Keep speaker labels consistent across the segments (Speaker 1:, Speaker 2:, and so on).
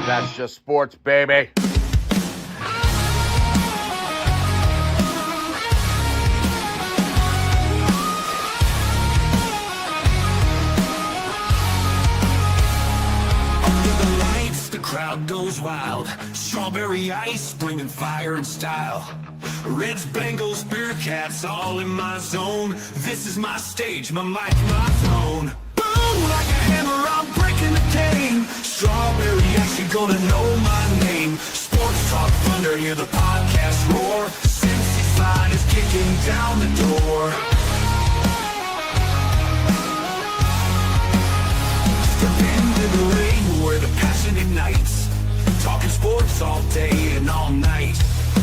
Speaker 1: That's just sports, baby.
Speaker 2: Crowd goes wild. Strawberry ice, bringing fire and style. Reds, Bengals, Bearcats, all in my zone. This is my stage, my mic, my throne. Boom, like a hammer, I'm breaking the game. Strawberry ice, you're gonna know my name. Sports Talk Thunder, hear the podcast roar. Cincy's line is kicking down the door. Step into the ring where the passion ignites. Talking sports all day and all night.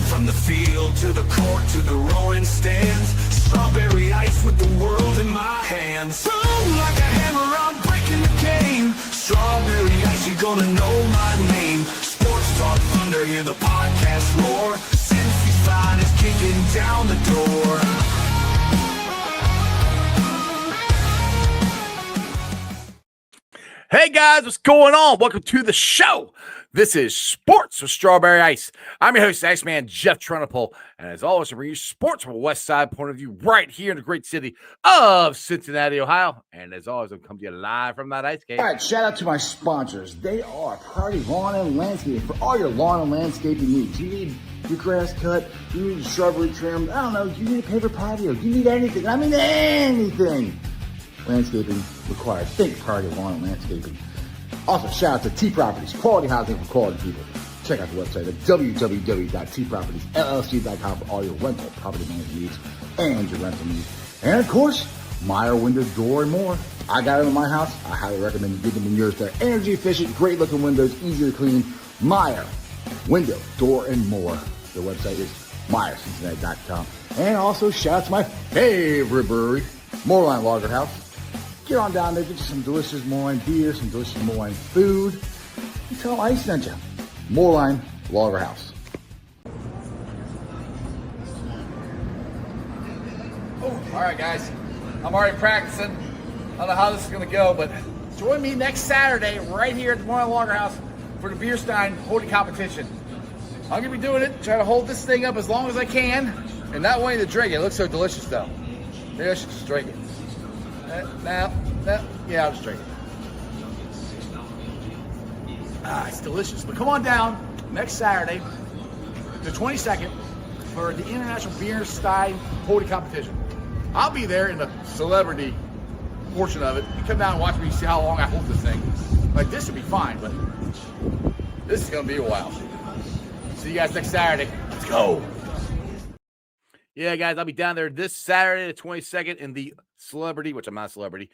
Speaker 2: From the field to the court to the rowing stands. Strawberry ice with the world in my hands. Boom, like a hammer, I'm breaking the game. Strawberry ice, you're gonna know my name. Sports Talk Thunder, hear the podcast roar. Cincy's fine is kicking down the door.
Speaker 1: Hey guys, what's going on? Welcome to the show. This is Sports with Strawberry Ice. I'm your host, Iceman Jeff Trunapole, and as always, I bring you sports from a West Side point of view right here in the great city of Cincinnati, Ohio. And as always, I'm coming to you live from that ice game.
Speaker 3: All right, shout out to my sponsors. They are Priority Lawn and Landscaping for all your lawn and landscaping needs. You need your grass cut, you need your shrubbery trimmed, I don't know, you need a paper patio, you need anything. I mean anything. Landscaping required. Think Priority Lawn and Landscaping. Also, shout out to T Properties, quality housing for quality people. Check out the website at www.tpropertiesllc.com for all your rental property management needs and your rental needs. And of course, Marr Window, Door, and More. I got them in my house. I highly recommend you get them in yours. They're energy efficient, great looking windows, easy to clean. Marr Window, Door, and More. Their website is MarrCincinnati.com. And also, shout out to my favorite brewery, Moorline Lager House. Get on down there, get you some delicious Moorline beer, some delicious Moorline food. And tell them I sent you. Moorline Lager House.
Speaker 1: Oh, all right, guys. I'm already practicing. I don't know how this is going to go, but join me next Saturday right here at the Moorline Lager House for the Beer Stein holding competition. I'm going to be doing it, trying to hold this thing up as long as I can, and not wanting to drink it. It looks so delicious, though. Maybe I should just drink it. Yeah, I'll just drink it. It's delicious. But come on down next Saturday, the 22nd, for the International Beer Stein holding competition. I'll be there in the celebrity portion of it. You come down and watch me see how long I hold this thing. Like, this would be fine, but this is going to be a while. See you guys next Saturday. Let's go. Yeah, guys, I'll be down there this Saturday, the 22nd, in the celebrity, which I'm not a celebrity,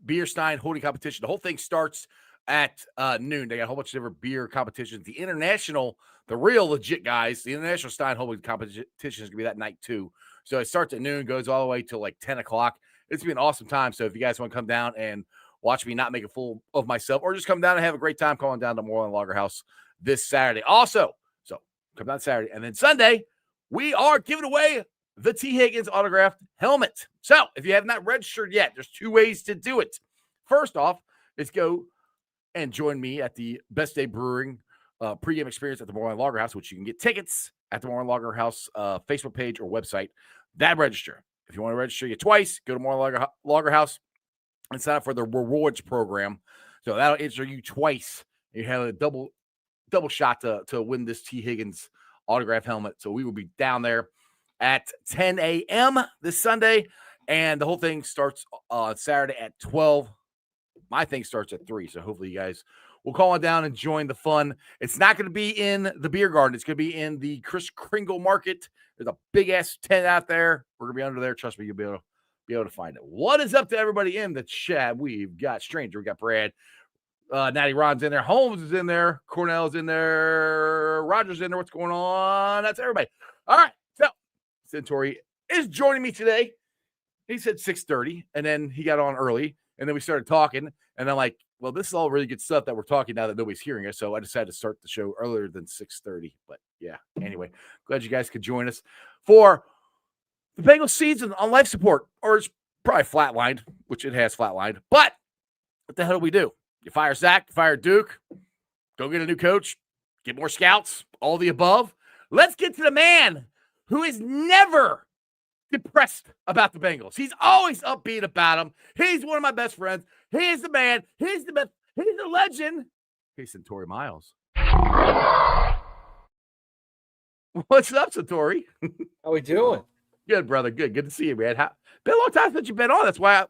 Speaker 1: Beer Stein holding competition. The whole thing starts at noon. They got a whole bunch of different beer competitions. The international, the real legit guys, the International Stein holding competition is going to be that night too. So it starts at noon, goes all the way till like 10 o'clock. It's going to be an awesome time. So if you guys want to come down and watch me not make a fool of myself, or just come down and have a great time, come on down to Moorline Lager House this Saturday. Also, so come down Saturday. And then Sunday, we are giving away the T. Higgins autographed helmet. So if you have not registered yet, there's two ways to do it. First off, let's go and join me at the Best Day Brewing pregame experience at the Moorline Lager House, which you can get tickets at the Moorline Lager House Facebook page or website. That register. If you want to register you twice, go to Moorline Lager House and sign up for the rewards program. So that'll enter you twice. You have a double shot to win this T. Higgins autograph helmet. So we will be down there at 10 a.m. this Sunday, and the whole thing starts on Saturday at 12. My thing starts at 3, so hopefully you guys will call on down and join the fun. It's not going to be in the beer garden. It's going to be in the Kris Kringle Market. There's a big-ass tent out there. We're going to be under there. Trust me, you'll be able to find it. What is up to everybody in the chat? We've got Stranger. We got Brad. Natty Ron's in there. Holmes is in there. Cornell's in there. Roger's in there. What's going on? That's everybody. All right. So, Centauri is joining me today. He said 6:30, and then he got on early, and then we started talking, and I'm like, well, this is all really good stuff that we're talking now that nobody's hearing us, so I decided to start the show earlier than 6:30. But, yeah, anyway, glad you guys could join us for the Bengals season on life support, or it's probably flatlined, which it has flatlined. But what the hell do we do? You fire Zach, you fire Duke. Go get a new coach, get more scouts, all the above. Let's get to the man who is never depressed about the Bengals. He's always upbeat about them. He's one of my best friends. He's the man. He's the best. He's the legend. Hey, Centauri Miles. What's up, Centauri?
Speaker 4: How we doing?
Speaker 1: Good, brother. Good. Good to see you, man. Been a long time since you've been on. That's why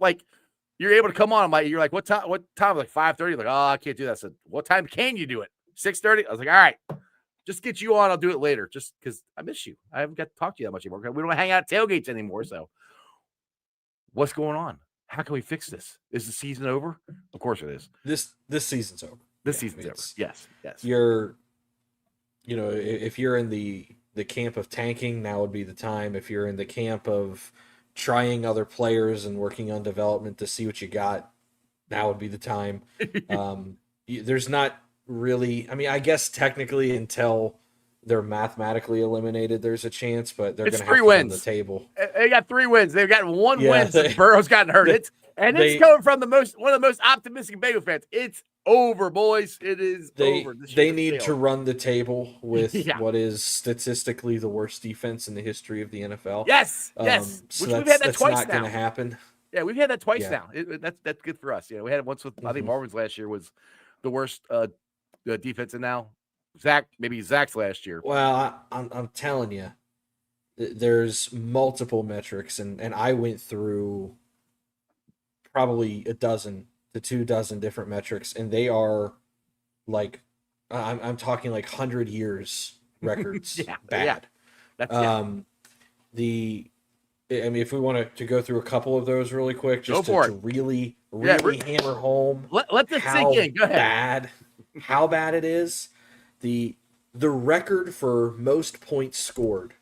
Speaker 1: you're able to come on. You're like, what time? What time? Like 5:30. Like, oh, I can't do that. I said, what time can you do it? 6:30. I was like, all right, just get you on. I'll do it later. Just because I miss you. I haven't got to talk to you that much anymore. We don't hang out at tailgates anymore. So, what's going on? How can we fix this? Is the season over? Of course it is.
Speaker 4: This season's over.
Speaker 1: This season's over. Yes.
Speaker 4: If you're in the camp of tanking, now would be the time. If you're in the camp of trying other players and working on development to see what you got, now would be the time. There's not really, I mean, I guess technically until they're mathematically eliminated, there's a chance, but they're going to have to win the table.
Speaker 1: They got 3 wins. They've got 1 win since Burrow's gotten hurt. It's coming from one of the most optimistic Bengals fans. It's over, boys. It is over.
Speaker 4: They need to run the table with what is statistically the worst defense in the history of the NFL.
Speaker 1: Yes.
Speaker 4: So
Speaker 1: Which we've had that twice now.
Speaker 4: That's not going to happen.
Speaker 1: Yeah, we've had that twice now. That's good for us. We had it once with I think Marvin's last year was the worst defense, and now Zach's last year.
Speaker 4: Well, I'm telling you, there's multiple metrics, and I went through probably a dozen to 2 dozen different metrics, and they are like, I'm talking like 100 years records bad.
Speaker 1: That's
Speaker 4: I mean, if we want to go through a couple of those really quick, just to really hammer home
Speaker 1: let this sink in. Go ahead.
Speaker 4: How bad it is. The record for most points scored,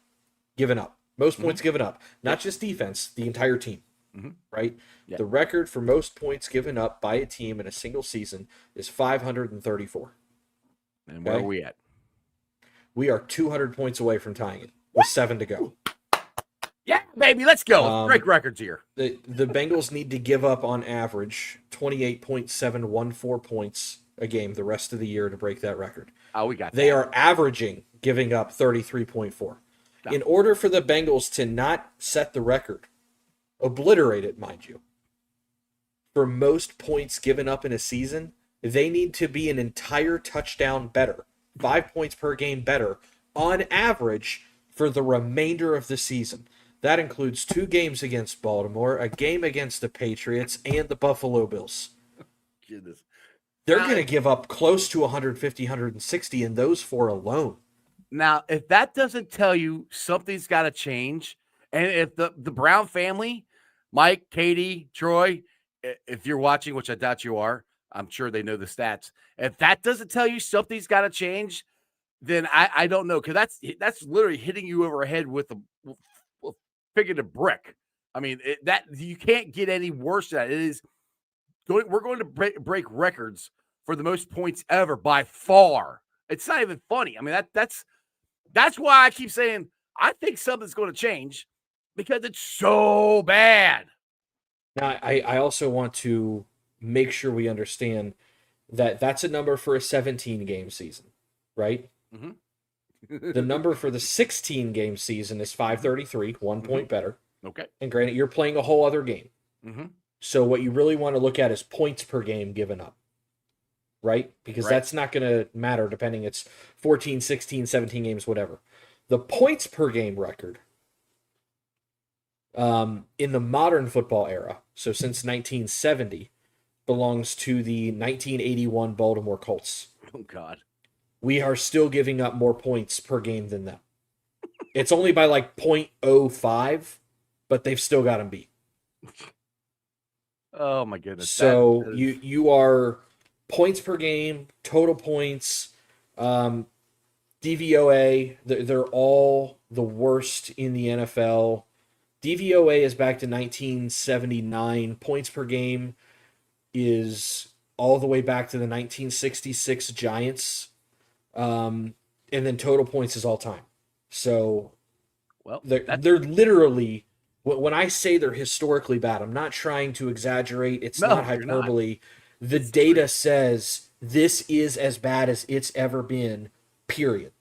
Speaker 4: given up. Most points given up. Not just defense, the entire team. Right? Yeah. The record for most points given up by a team in a single season is 534.
Speaker 1: And where are we at?
Speaker 4: We are 200 points away from tying it with 7 to go.
Speaker 1: Yeah, baby, let's go. Break records here.
Speaker 4: The Bengals need to give up on average 28.714 points a game the rest of the year to break that record.
Speaker 1: Oh, we got that.
Speaker 4: They are averaging giving up 33.4. No. In order for the Bengals to not set the record, obliterate it, mind you, for most points given up in a season, they need to be an entire touchdown better, 5 points per game better, on average for the remainder of the season. That includes 2 games against Baltimore, a game against the Patriots, and the Buffalo Bills.
Speaker 1: Goodness.
Speaker 4: They're going to give up close to 150, 160 in those 4 alone.
Speaker 1: Now, if that doesn't tell you something's got to change, and if the Brown family, Mike, Katie, Troy, if you're watching, which I doubt you are, I'm sure they know the stats. If that doesn't tell you something's got to change, then I don't know, because that's literally hitting you over the head with a figurative brick. I mean, that you can't get any worse than that. It is. We're going to break records for the most points ever by far. It's not even funny. I mean, that's why I keep saying I think something's going to change, because it's so bad.
Speaker 4: Now, I also want to make sure we understand that that's a number for a 17-game season, right? The number for the 16-game season is 533, 1 point better.
Speaker 1: Okay.
Speaker 4: And granted, you're playing a whole other game. So what you really want to look at is points per game given up, right? Because that's not going to matter depending. It's 14, 16, 17 games, whatever. The points per game record in the modern football era, so since 1970, belongs to the 1981 Baltimore Colts.
Speaker 1: Oh, God.
Speaker 4: We are still giving up more points per game than them. It's only by like 0.05, but they've still got them beat.
Speaker 1: Oh my goodness!
Speaker 4: So you are points per game, total points, DVOA. They're all the worst in the NFL. DVOA is back to 1979. Points per game is all the way back to the 1966 Giants. And then total points is all time. So they're literally, when I say they're historically bad, I'm not trying to exaggerate. It's not hyperbole. The data says this is as bad as it's ever been, period.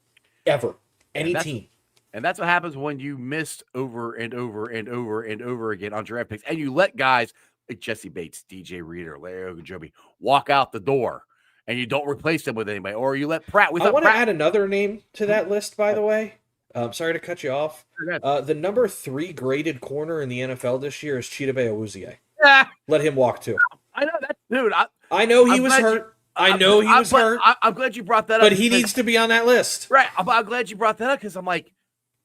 Speaker 4: Ever. Any team.
Speaker 5: And that's what happens when you miss over and over and over and over again on draft picks. And you let guys like Jesse Bates, DJ Reader, Larry Ogunjobi walk out the door and you don't replace them with anybody. Or you let Pratt.
Speaker 4: I want to add another name to that list, by the way. Sorry to cut you off. The number 3 graded corner in the NFL this year is Chidobe Awuzie. Let him walk too.
Speaker 5: I know that, dude.
Speaker 4: I know he was hurt. I know he was hurt.
Speaker 5: I'm glad you brought that up.
Speaker 4: But he needs to be on that list.
Speaker 5: Right. I'm glad you brought that up because I'm like,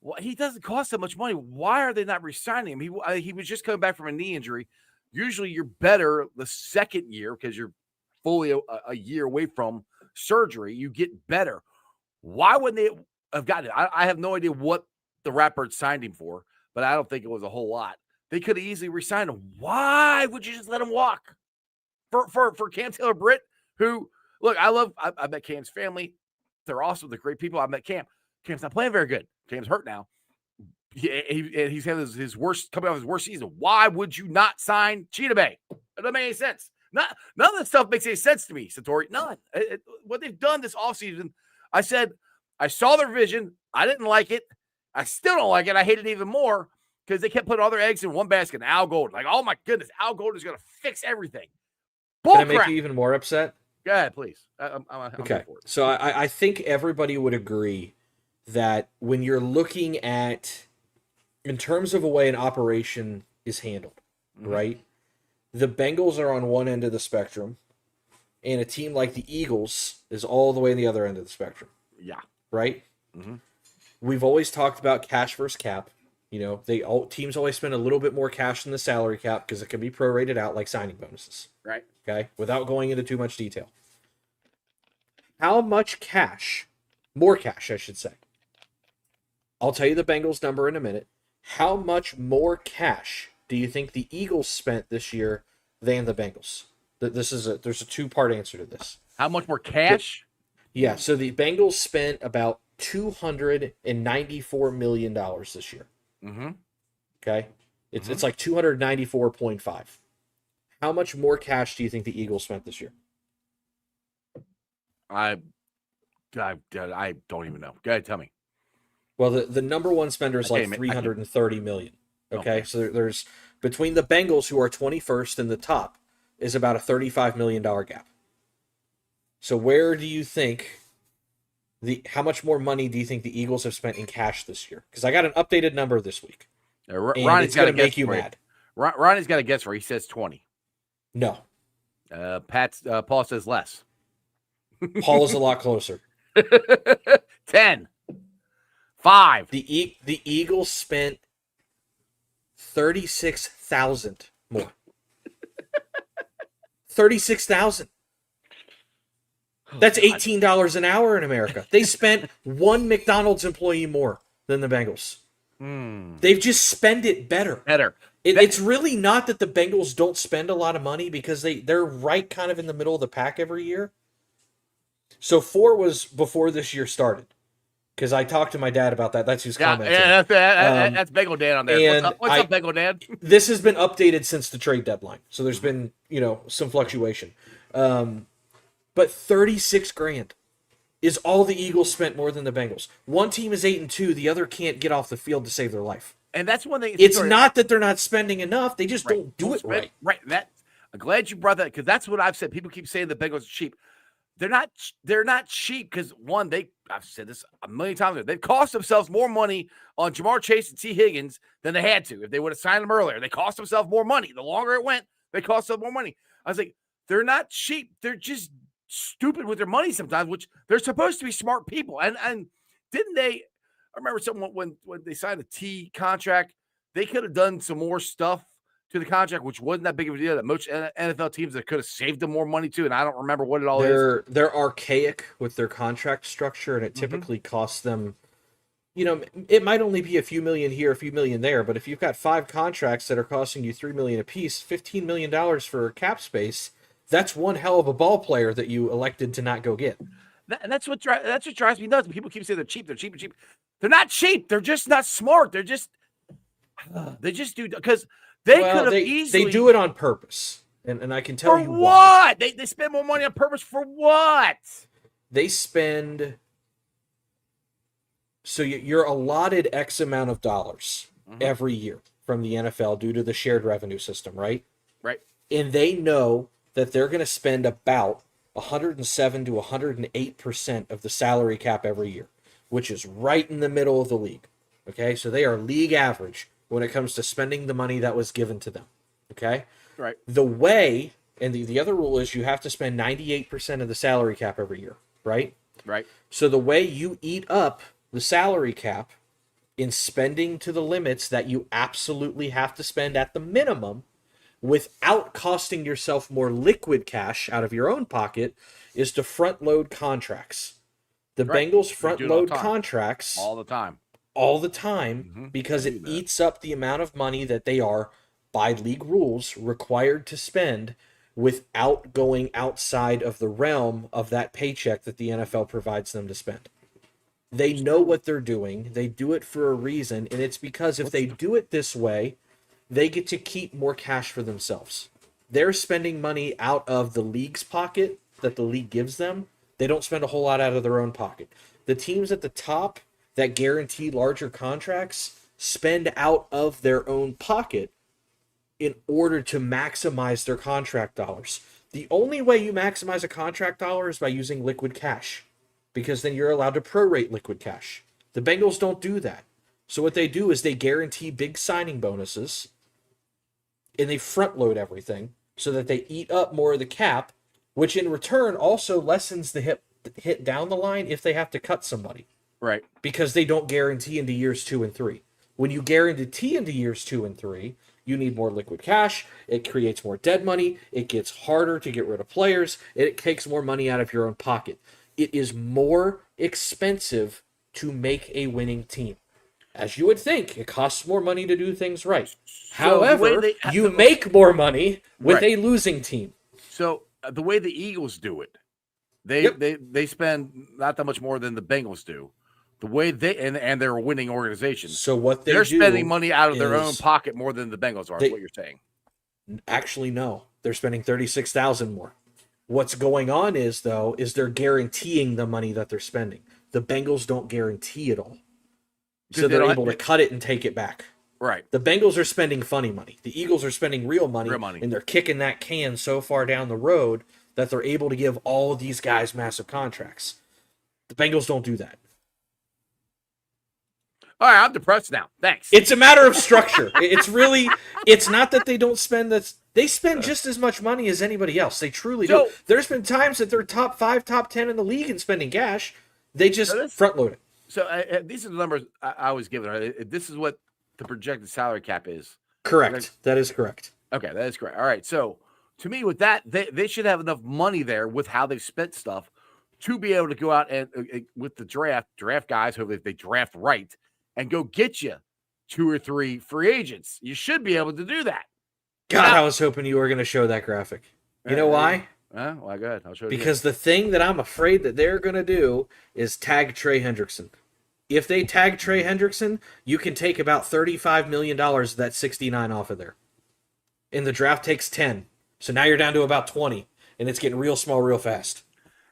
Speaker 5: well, he doesn't cost that much money. Why are they not re-signing him? He was just coming back from a knee injury. Usually you're better the second year because you're fully a year away from surgery. You get better. Why wouldn't they have gotten it? I have no idea what the Ratbirds signed him for, but I don't think it was a whole lot. They could have easily re-signed him. Why would you just let him walk? For Cam Taylor-Britt, who, look, I met Cam's family. They're awesome. They're great people. I met Cam. Cam's not playing very good. Cam's hurt now. He's had his worst, coming off his worst season. Why would you not sign Cheetah Bay? It doesn't make any sense. None of this stuff makes any sense to me, Satori. None. What they've done this offseason, I said, I saw their vision. I didn't like it. I still don't like it. I hate it even more because they kept putting all their eggs in one basket. Al Golden. Like, oh my goodness, Al Golden is going to fix everything. Bull
Speaker 4: Can I
Speaker 5: crap.
Speaker 4: make you even more upset?
Speaker 5: Go ahead, please. I'm
Speaker 4: okay.
Speaker 5: For it.
Speaker 4: So I think everybody would agree that when you're looking at, in terms of a way an operation is handled, right? The Bengals are on one end of the spectrum, and a team like the Eagles is all the way on the other end of the spectrum.
Speaker 5: Yeah.
Speaker 4: Right? We've always talked about cash versus cap. You know, teams always spend a little bit more cash than the salary cap because it can be prorated out like signing bonuses.
Speaker 5: Right.
Speaker 4: Okay? Without going into too much detail. How much cash, more cash, I should say. I'll tell you the Bengals number in a minute. How much more cash do you think the Eagles spent this year than the Bengals? There's a two-part answer to this.
Speaker 5: How much more cash?
Speaker 4: Yeah, so the Bengals spent about $294 million this year. Okay? It's like 294.5. How much more cash do you think the Eagles spent this year?
Speaker 5: I don't even know. Go ahead, tell me.
Speaker 4: Well, the number one spender is like $330 million. Okay, so there's between the Bengals, who are 21st in the top, is about a $35 million gap. So where do you think how much more money do you think the Eagles have spent in cash this year? Because I got an updated number this week.
Speaker 5: Ronnie's
Speaker 4: going to make you mad.
Speaker 5: Ronnie's got a guess for. He says 20.
Speaker 4: No.
Speaker 5: Paul says less.
Speaker 4: Paul is a lot closer.
Speaker 5: 10. 5.
Speaker 4: The Eagles spent $36,000 more. 36,000. That's $18 an hour in America. They spent one McDonald's employee more than the Bengals. They've just spent it better. It's really not that the Bengals don't spend a lot of money because they're right kind of in the middle of the pack every year. So 4 was before this year started. Because I talked to my dad about that. That's who's commenting.
Speaker 5: Yeah, that's Bengal Dad on there. What's up, Bengal Dad?
Speaker 4: This has been updated since the trade deadline. So there's been, some fluctuation. But 36 grand is all the Eagles spent more than the Bengals. One team is 8-2. The other can't get off the field to save their life.
Speaker 5: And that's one thing.
Speaker 4: It's not that they're not spending enough. They just don't do it right.
Speaker 5: Right. I'm glad you brought that because that's what I've said. People keep saying the Bengals are cheap. They're not cheap because one, I've said this a million times. They cost themselves more money on Jamar Chase and T. Higgins than they had to if they would have signed them earlier. They cost themselves more money. The longer it went, they cost them more money. I was like, they're not cheap. They're just stupid with their money sometimes, which they're supposed to be smart people. And didn't they? I remember someone when they signed a T contract, they could have done some more stuff to the contract, which wasn't that big of a deal. That most NFL teams that could have saved them more money too, and I don't remember what it all is.
Speaker 4: They're archaic with their contract structure, and it typically costs them. It might only be a few million here, a few million there, but if you've got 5 contracts that are costing you $3 million apiece, $15 million for cap space, that's one hell of a ball player that you elected to not go get.
Speaker 5: And that's what drives me nuts. People keep saying they're cheap. They're not cheap. They're just not smart. They just do because. They could have easily.
Speaker 4: They do it on purpose. And I can tell
Speaker 5: For
Speaker 4: you
Speaker 5: what?
Speaker 4: why.
Speaker 5: They spend more money on purpose for what?
Speaker 4: They spend. So you're allotted X amount of dollars every year from the NFL due to the shared revenue system, right?
Speaker 5: Right.
Speaker 4: And they know that they're going to spend about 107 to 108% of the salary cap every year, which is right in the middle of the league. Okay, so they are league average when it comes to spending the money that was given to them. Okay,
Speaker 5: Right.
Speaker 4: the way, and the other rule is you have to spend 98% of the salary cap every year, right?
Speaker 5: Right.
Speaker 4: So the way you eat up the salary cap in spending to the limits that you absolutely have to spend at the minimum without costing yourself more liquid cash out of your own pocket is to front load contracts. The
Speaker 5: Right.
Speaker 4: Bengals
Speaker 5: They
Speaker 4: front
Speaker 5: do it all
Speaker 4: load
Speaker 5: the time.
Speaker 4: contracts
Speaker 5: All the time.
Speaker 4: all the time because
Speaker 5: I
Speaker 4: it
Speaker 5: do that.
Speaker 4: eats up the amount of money that they are, by league rules, required to spend without going outside of the realm of that paycheck that the NFL provides them to spend. They know what they're doing. They do it for a reason, and it's because if they do it this way, they get to keep more cash for themselves. They're spending money out of the league's pocket that the league gives them. They don't spend a whole lot out of their own pocket. The teams at the top that guarantee larger contracts spend out of their own pocket in order to maximize their contract dollars. The only way you maximize a contract dollar is by using liquid cash, because then you're allowed to prorate liquid cash. The Bengals don't do that. So what they do is they guarantee big signing bonuses and they front load everything so that they eat up more of the cap, which in return also lessens the hit down the line if they have to cut somebody,
Speaker 5: Right.
Speaker 4: because they don't guarantee into years 2 and 3. When you guarantee into years 2 and 3, you need more liquid cash. It creates more dead money. It gets harder to get rid of players. It takes more money out of your own pocket. It is more expensive to make a winning team. As you would think, it costs more money to do things right.
Speaker 5: So the way
Speaker 4: However,
Speaker 5: they-
Speaker 4: you make more money with
Speaker 5: Right.
Speaker 4: a losing team.
Speaker 5: So the way the Eagles do it, they
Speaker 4: Yep.
Speaker 5: they spend not that much more than the Bengals do. The way they and they're a winning organization.
Speaker 4: So what
Speaker 5: They're
Speaker 4: do
Speaker 5: spending money out of their own
Speaker 4: is-
Speaker 5: pocket more than the Bengals are.
Speaker 4: They-
Speaker 5: Is what you're saying?
Speaker 4: Actually, no. They're spending $36,000 more. What's going on is they're guaranteeing the money that they're spending. The Bengals don't guarantee it all. So
Speaker 5: They
Speaker 4: they're
Speaker 5: don't-
Speaker 4: able to cut it and take it back.
Speaker 5: Right.
Speaker 4: The Bengals are spending funny money. The Eagles are spending real money, and they're kicking that can so far down the road that they're able to give all of these guys massive contracts. The Bengals don't do that.
Speaker 5: All right, I'm depressed now. Thanks.
Speaker 4: It's a matter of structure. It's not that they don't spend that. They spend just as much money as anybody else. They truly do.
Speaker 5: So-
Speaker 4: There's been times that they're top 5, top 10 in the league in spending cash. They just front load it.
Speaker 5: So these are the numbers I was given. Right? This is what the projected salary cap is.
Speaker 4: Correct. That is correct.
Speaker 5: Okay, that is correct. All right. So to me, with that, they should have enough money there with how they've spent stuff to be able to go out and with the draft guys, hopefully if they draft right, and go get you 2 or 3 free agents. You should be able to do that.
Speaker 4: God,
Speaker 5: Now-
Speaker 4: I was hoping you were going to show that graphic. You know why?
Speaker 5: Well, go ahead. I'll show you.
Speaker 4: Because the thing that I'm afraid that they're going to do is tag Trey Hendrickson. If they tag Trey Hendrickson, you can take about $35 million of that 69 off of there. And the draft takes 10. So now you're down to about 20. And it's getting real small real fast.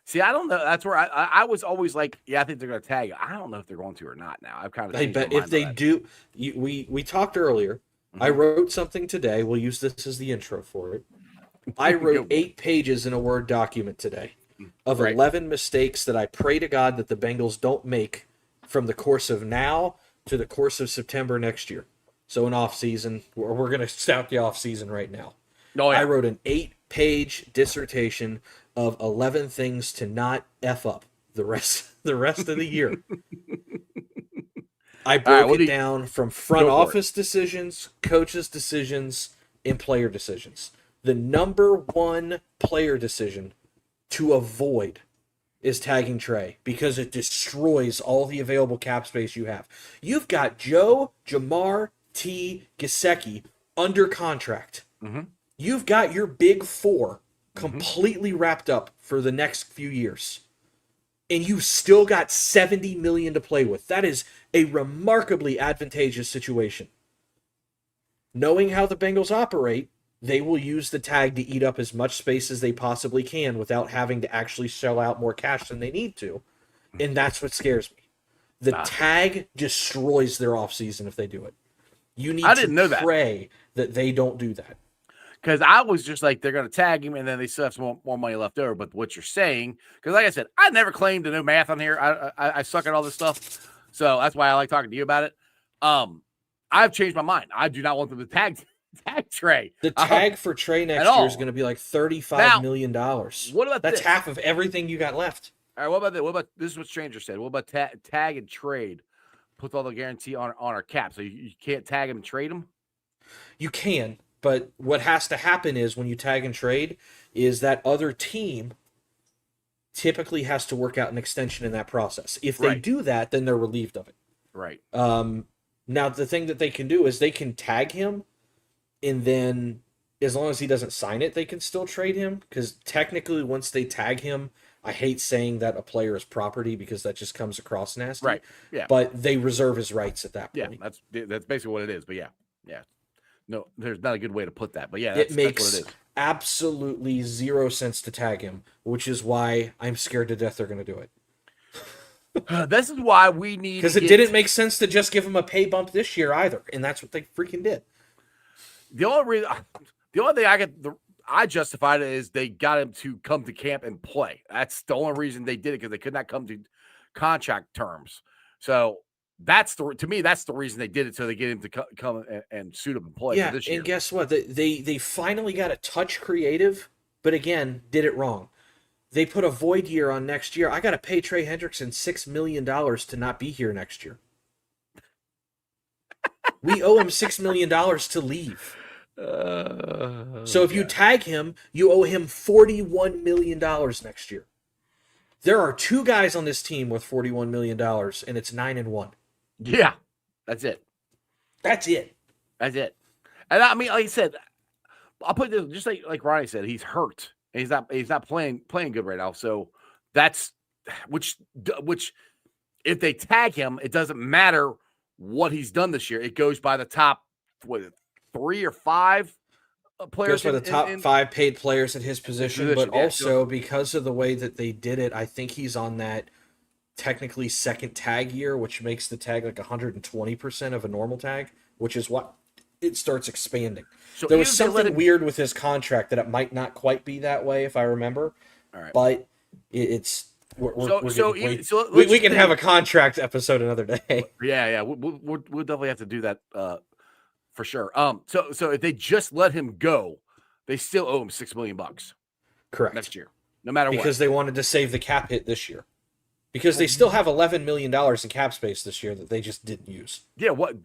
Speaker 5: See, I don't know. That's where I was always like, yeah, I think they're going to tag. I don't know if they're going to or not now. I've kind of
Speaker 4: I bet if they do, we talked earlier. I wrote something today. We'll use this as the intro for it. I wrote 8 pages in a Word document today of 11 mistakes that I pray to God that the Bengals don't make from the course of now to the course of September next year. So in off season, we're going to start the off season right now.
Speaker 5: Oh, yeah.
Speaker 4: I wrote an 8-page dissertation of 11 things to not F up the rest of the year. I broke it down from front office decisions, coaches' decisions, and player decisions. The number one player decision to avoid is tagging Trey because it destroys all the available cap space you have. You've got Joe, Jamar, T, Gesicki under contract. You've got your big 4 completely wrapped up for the next few years. And you still got $70 million to play with. That is a remarkably advantageous situation. Knowing how the Bengals operate, they will use the tag to eat up as much space as they possibly can without having to actually shell out more cash than they need to. And that's what scares me. The tag destroys their offseason if they do it. You need to pray that they don't do that.
Speaker 5: Because I was just like, they're going to tag him, and then they still have some more money left over. But what you're saying, because like I said, I never claimed to know math on here. I suck at all this stuff. So that's why I like talking to you about it. I've changed my mind. I do not want them to tag Trey.
Speaker 4: The tag for Trey next year is going to be like $35 million.
Speaker 5: What about
Speaker 4: That's
Speaker 5: this?
Speaker 4: half of everything you got left.
Speaker 5: All right, what about this? What about this? Is what Stranger said. What about tag and trade? Put all the guarantee on our cap, so you can't tag him and trade him.
Speaker 4: You can, but what has to happen is when you tag and trade, is that other team typically has to work out an extension in that process. If they do that, then they're relieved of it.
Speaker 5: Right.
Speaker 4: Now the thing that they can do is they can tag him, and then as long as he doesn't sign it, they can still trade him. Because technically, once they tag him, I hate saying that a player is property because that just comes across nasty.
Speaker 5: Right. Yeah.
Speaker 4: But they reserve his rights at that point.
Speaker 5: Yeah, that's basically what it is. But yeah. No, there's not a good way to put that. But yeah,
Speaker 4: it makes
Speaker 5: that's what it is.
Speaker 4: Absolutely zero sense to tag him, which is why I'm scared to death they're going to do it.
Speaker 5: This is why we need,
Speaker 4: because it didn't make sense to just give him a pay bump this year either, and that's what they freaking did.
Speaker 5: The only thing I justified it is they got him to come to camp and play. That's the only reason they did it, because they could not come to contract terms. So that's the reason they did it, so they get him to come and suit up and play.
Speaker 4: Yeah,
Speaker 5: for this year.
Speaker 4: and guess what? They finally got a touch creative, but again, did it wrong. They put a void year on next year. I got to pay Trey Hendrickson $6 million to not be here next year. We owe him $6 million to leave. So if you tag him, you owe him $41 million next year. There are two guys on this team with $41 million, and it's 9-1.
Speaker 5: Yeah, that's it.
Speaker 4: That's it.
Speaker 5: And I mean, like I said, I'll put this just like Ronnie said. He's hurt, and he's not playing good right now. So that's which if they tag him, it doesn't matter what he's done this year. It goes by the top 3 or 5 players.
Speaker 4: Goes by the top 5 paid players at his position, but also because of the way that they did it, I think he's on that technically second tag year, which makes the tag like 120% of a normal tag, which is what it starts expanding. So there was something weird with his contract that it might not quite be that way, if I remember. All right, but it's we can have a contract episode another day.
Speaker 5: Yeah, we'll definitely have to do that for sure. So if they just let him go, they still owe him $6 million.
Speaker 4: Correct.
Speaker 5: Next year, no matter what,
Speaker 4: because they wanted to save the cap hit this year. Because they still have $11 million in cap space this year that they just didn't use.
Speaker 5: Yeah, what?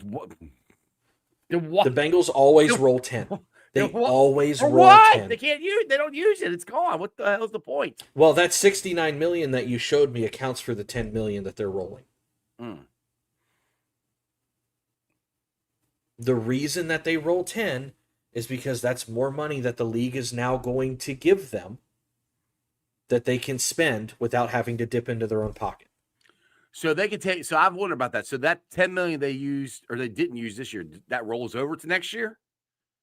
Speaker 4: The Bengals always roll 10. They always roll 10.
Speaker 5: They can't use. They don't use it. It's gone. What the hell's the point?
Speaker 4: Well, that $69 million that you showed me accounts for the $10 million that they're rolling. The reason that they roll 10 is because that's more money that the league is now going to give them that they can spend without having to dip into their own pocket.
Speaker 5: So they can take. So I've wondered about that. So that $10 million they used or they didn't use this year, that rolls over to next year.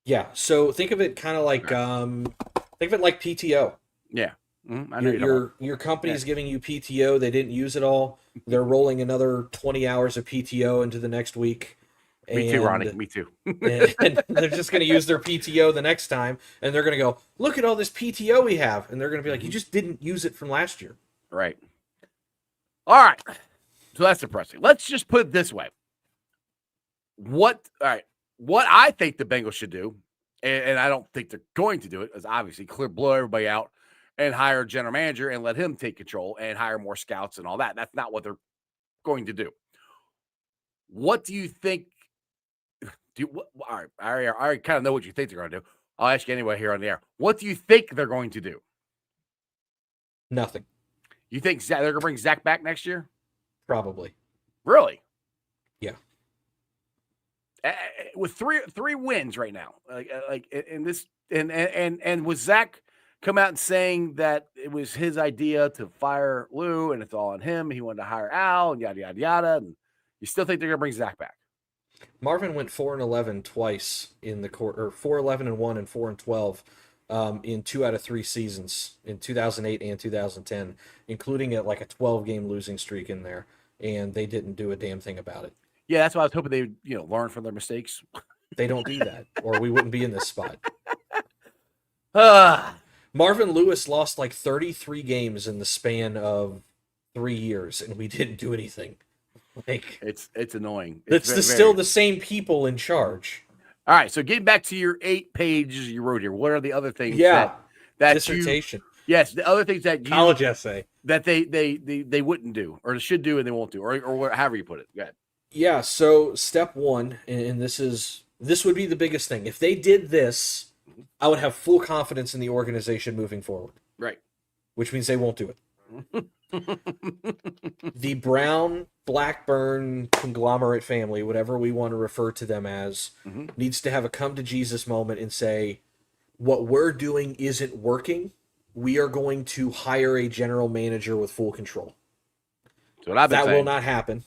Speaker 4: Yeah. So think of it kind of like think of it like PTO.
Speaker 5: Yeah. I know
Speaker 4: your company's giving you PTO. They didn't use it all. They're rolling another 20 hours of PTO into the next week.
Speaker 5: Me too, Ronnie. Me too.
Speaker 4: And they're just going to use their PTO the next time, and they're going to go, look at all this PTO we have. And they're going to be like, you just didn't use it from last year.
Speaker 5: Right. All right. So that's depressing. Let's just put it this way. What I think the Bengals should do, and I don't think they're going to do it, is obviously blow everybody out and hire a general manager and let him take control and hire more scouts and all that. That's not what they're going to do. What do you think? All right, I already kind of know what you think they're going to do. I'll ask you anyway here on the air. What do you think they're going to do?
Speaker 4: Nothing.
Speaker 5: You think they're going to bring Zach back next year?
Speaker 4: Probably.
Speaker 5: Really?
Speaker 4: Yeah.
Speaker 5: With three wins right now, like in this, and was Zach come out and saying that it was his idea to fire Lou and it's all on him? He wanted to hire Al and yada yada yada. And you still think they're going to bring Zach back?
Speaker 4: Marvin went 4-11 twice in the court, or 4-11-1 and 4-12 in 2 out of 3 seasons in 2008 and 2010, including like a 12-game losing streak in there, and they didn't do a damn thing about it.
Speaker 5: Yeah, that's why I was hoping they would, learn from their mistakes.
Speaker 4: They don't do that, or we wouldn't be in this spot.
Speaker 5: Ah,
Speaker 4: Marvin Lewis lost like 33 games in the span of 3 years, and we didn't do anything. Like,
Speaker 5: it's annoying.
Speaker 4: it's still the same people in charge.
Speaker 5: All right, so getting back to your 8 pages you wrote here, what are the other things?
Speaker 4: Yeah,
Speaker 5: that
Speaker 4: dissertation.
Speaker 5: Yes, the other things that
Speaker 4: College essay.
Speaker 5: that they wouldn't do or should do and they won't do, or however you put it. Go ahead.
Speaker 4: Yeah. So step one, and this would be the biggest thing. If they did this, I would have full confidence in the organization moving forward.
Speaker 5: Right.
Speaker 4: Which means they won't do it. The Brown Blackburn conglomerate family, whatever we want to refer to them as, needs to have a come to Jesus moment and say, what we're doing isn't working. We are going to hire a general manager with full control.
Speaker 5: So what I've been
Speaker 4: That
Speaker 5: saying.
Speaker 4: will not happen.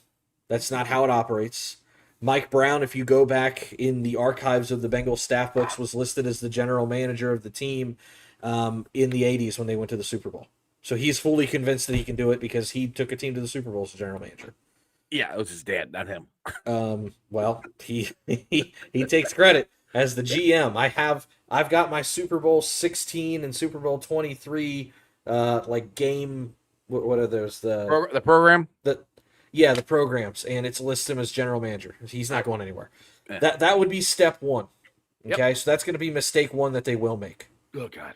Speaker 4: That's not how it operates. Mike Brown, if you go back in the archives of the Bengals staff books, was listed as the general manager of the team in the 80s when they went to the Super Bowl. So he's fully convinced that he can do it because he took a team to the Super Bowl as a general manager.
Speaker 5: Yeah, it was his dad, not him.
Speaker 4: Well, he takes credit as the GM. I've got my Super Bowl 16 and Super Bowl 23 like game. What are those?
Speaker 5: The program.
Speaker 4: The programs, and it's listed him as general manager. He's not going anywhere.
Speaker 5: Yeah.
Speaker 4: That would be step one. Okay, so that's going to be mistake one that they will make.
Speaker 5: Oh God.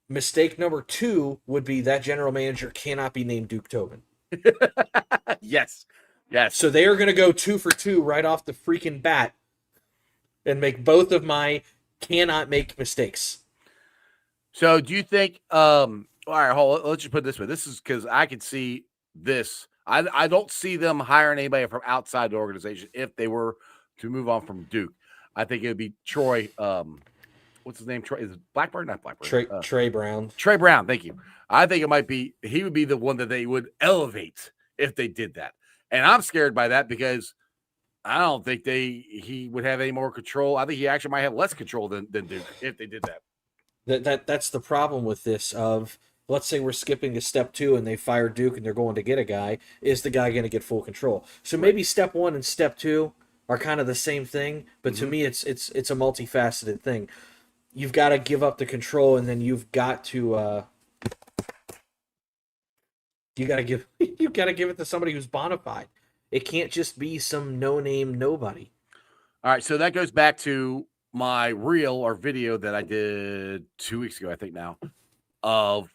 Speaker 4: Mistake number 2 would be that general manager cannot be named Duke Tobin.
Speaker 5: Yes.
Speaker 4: So they are going to go 2 for 2 right off the freaking bat and make both of my cannot make mistakes.
Speaker 5: So do you think? All right, hold on, let's just put it this way. This is because I could see this. I don't see them hiring anybody from outside the organization if they were to move on from Duke. I think it would be Troy. What's his name? Troy, is it Blackburn? Not Blackburn.
Speaker 4: Trey Brown.
Speaker 5: Trey Brown. Thank you. I think it might be. He would be the one that they would elevate if they did that. And I'm scared by that because I don't think he would have any more control. I think he actually might have less control than Duke if they did that.
Speaker 4: That's the problem with this. Let's say we're skipping to step 2 and they fire Duke and they're going to get a guy. Is the guy going to get full control? So maybe step 1 and step 2 are kind of the same thing, but to me it's a multifaceted thing. You've got to give up the control, and then you've got to give it to somebody who's bona fide. It can't just be some no-name nobody.
Speaker 5: All right, so that goes back to my reel or video that I did 2 weeks ago, I think now, of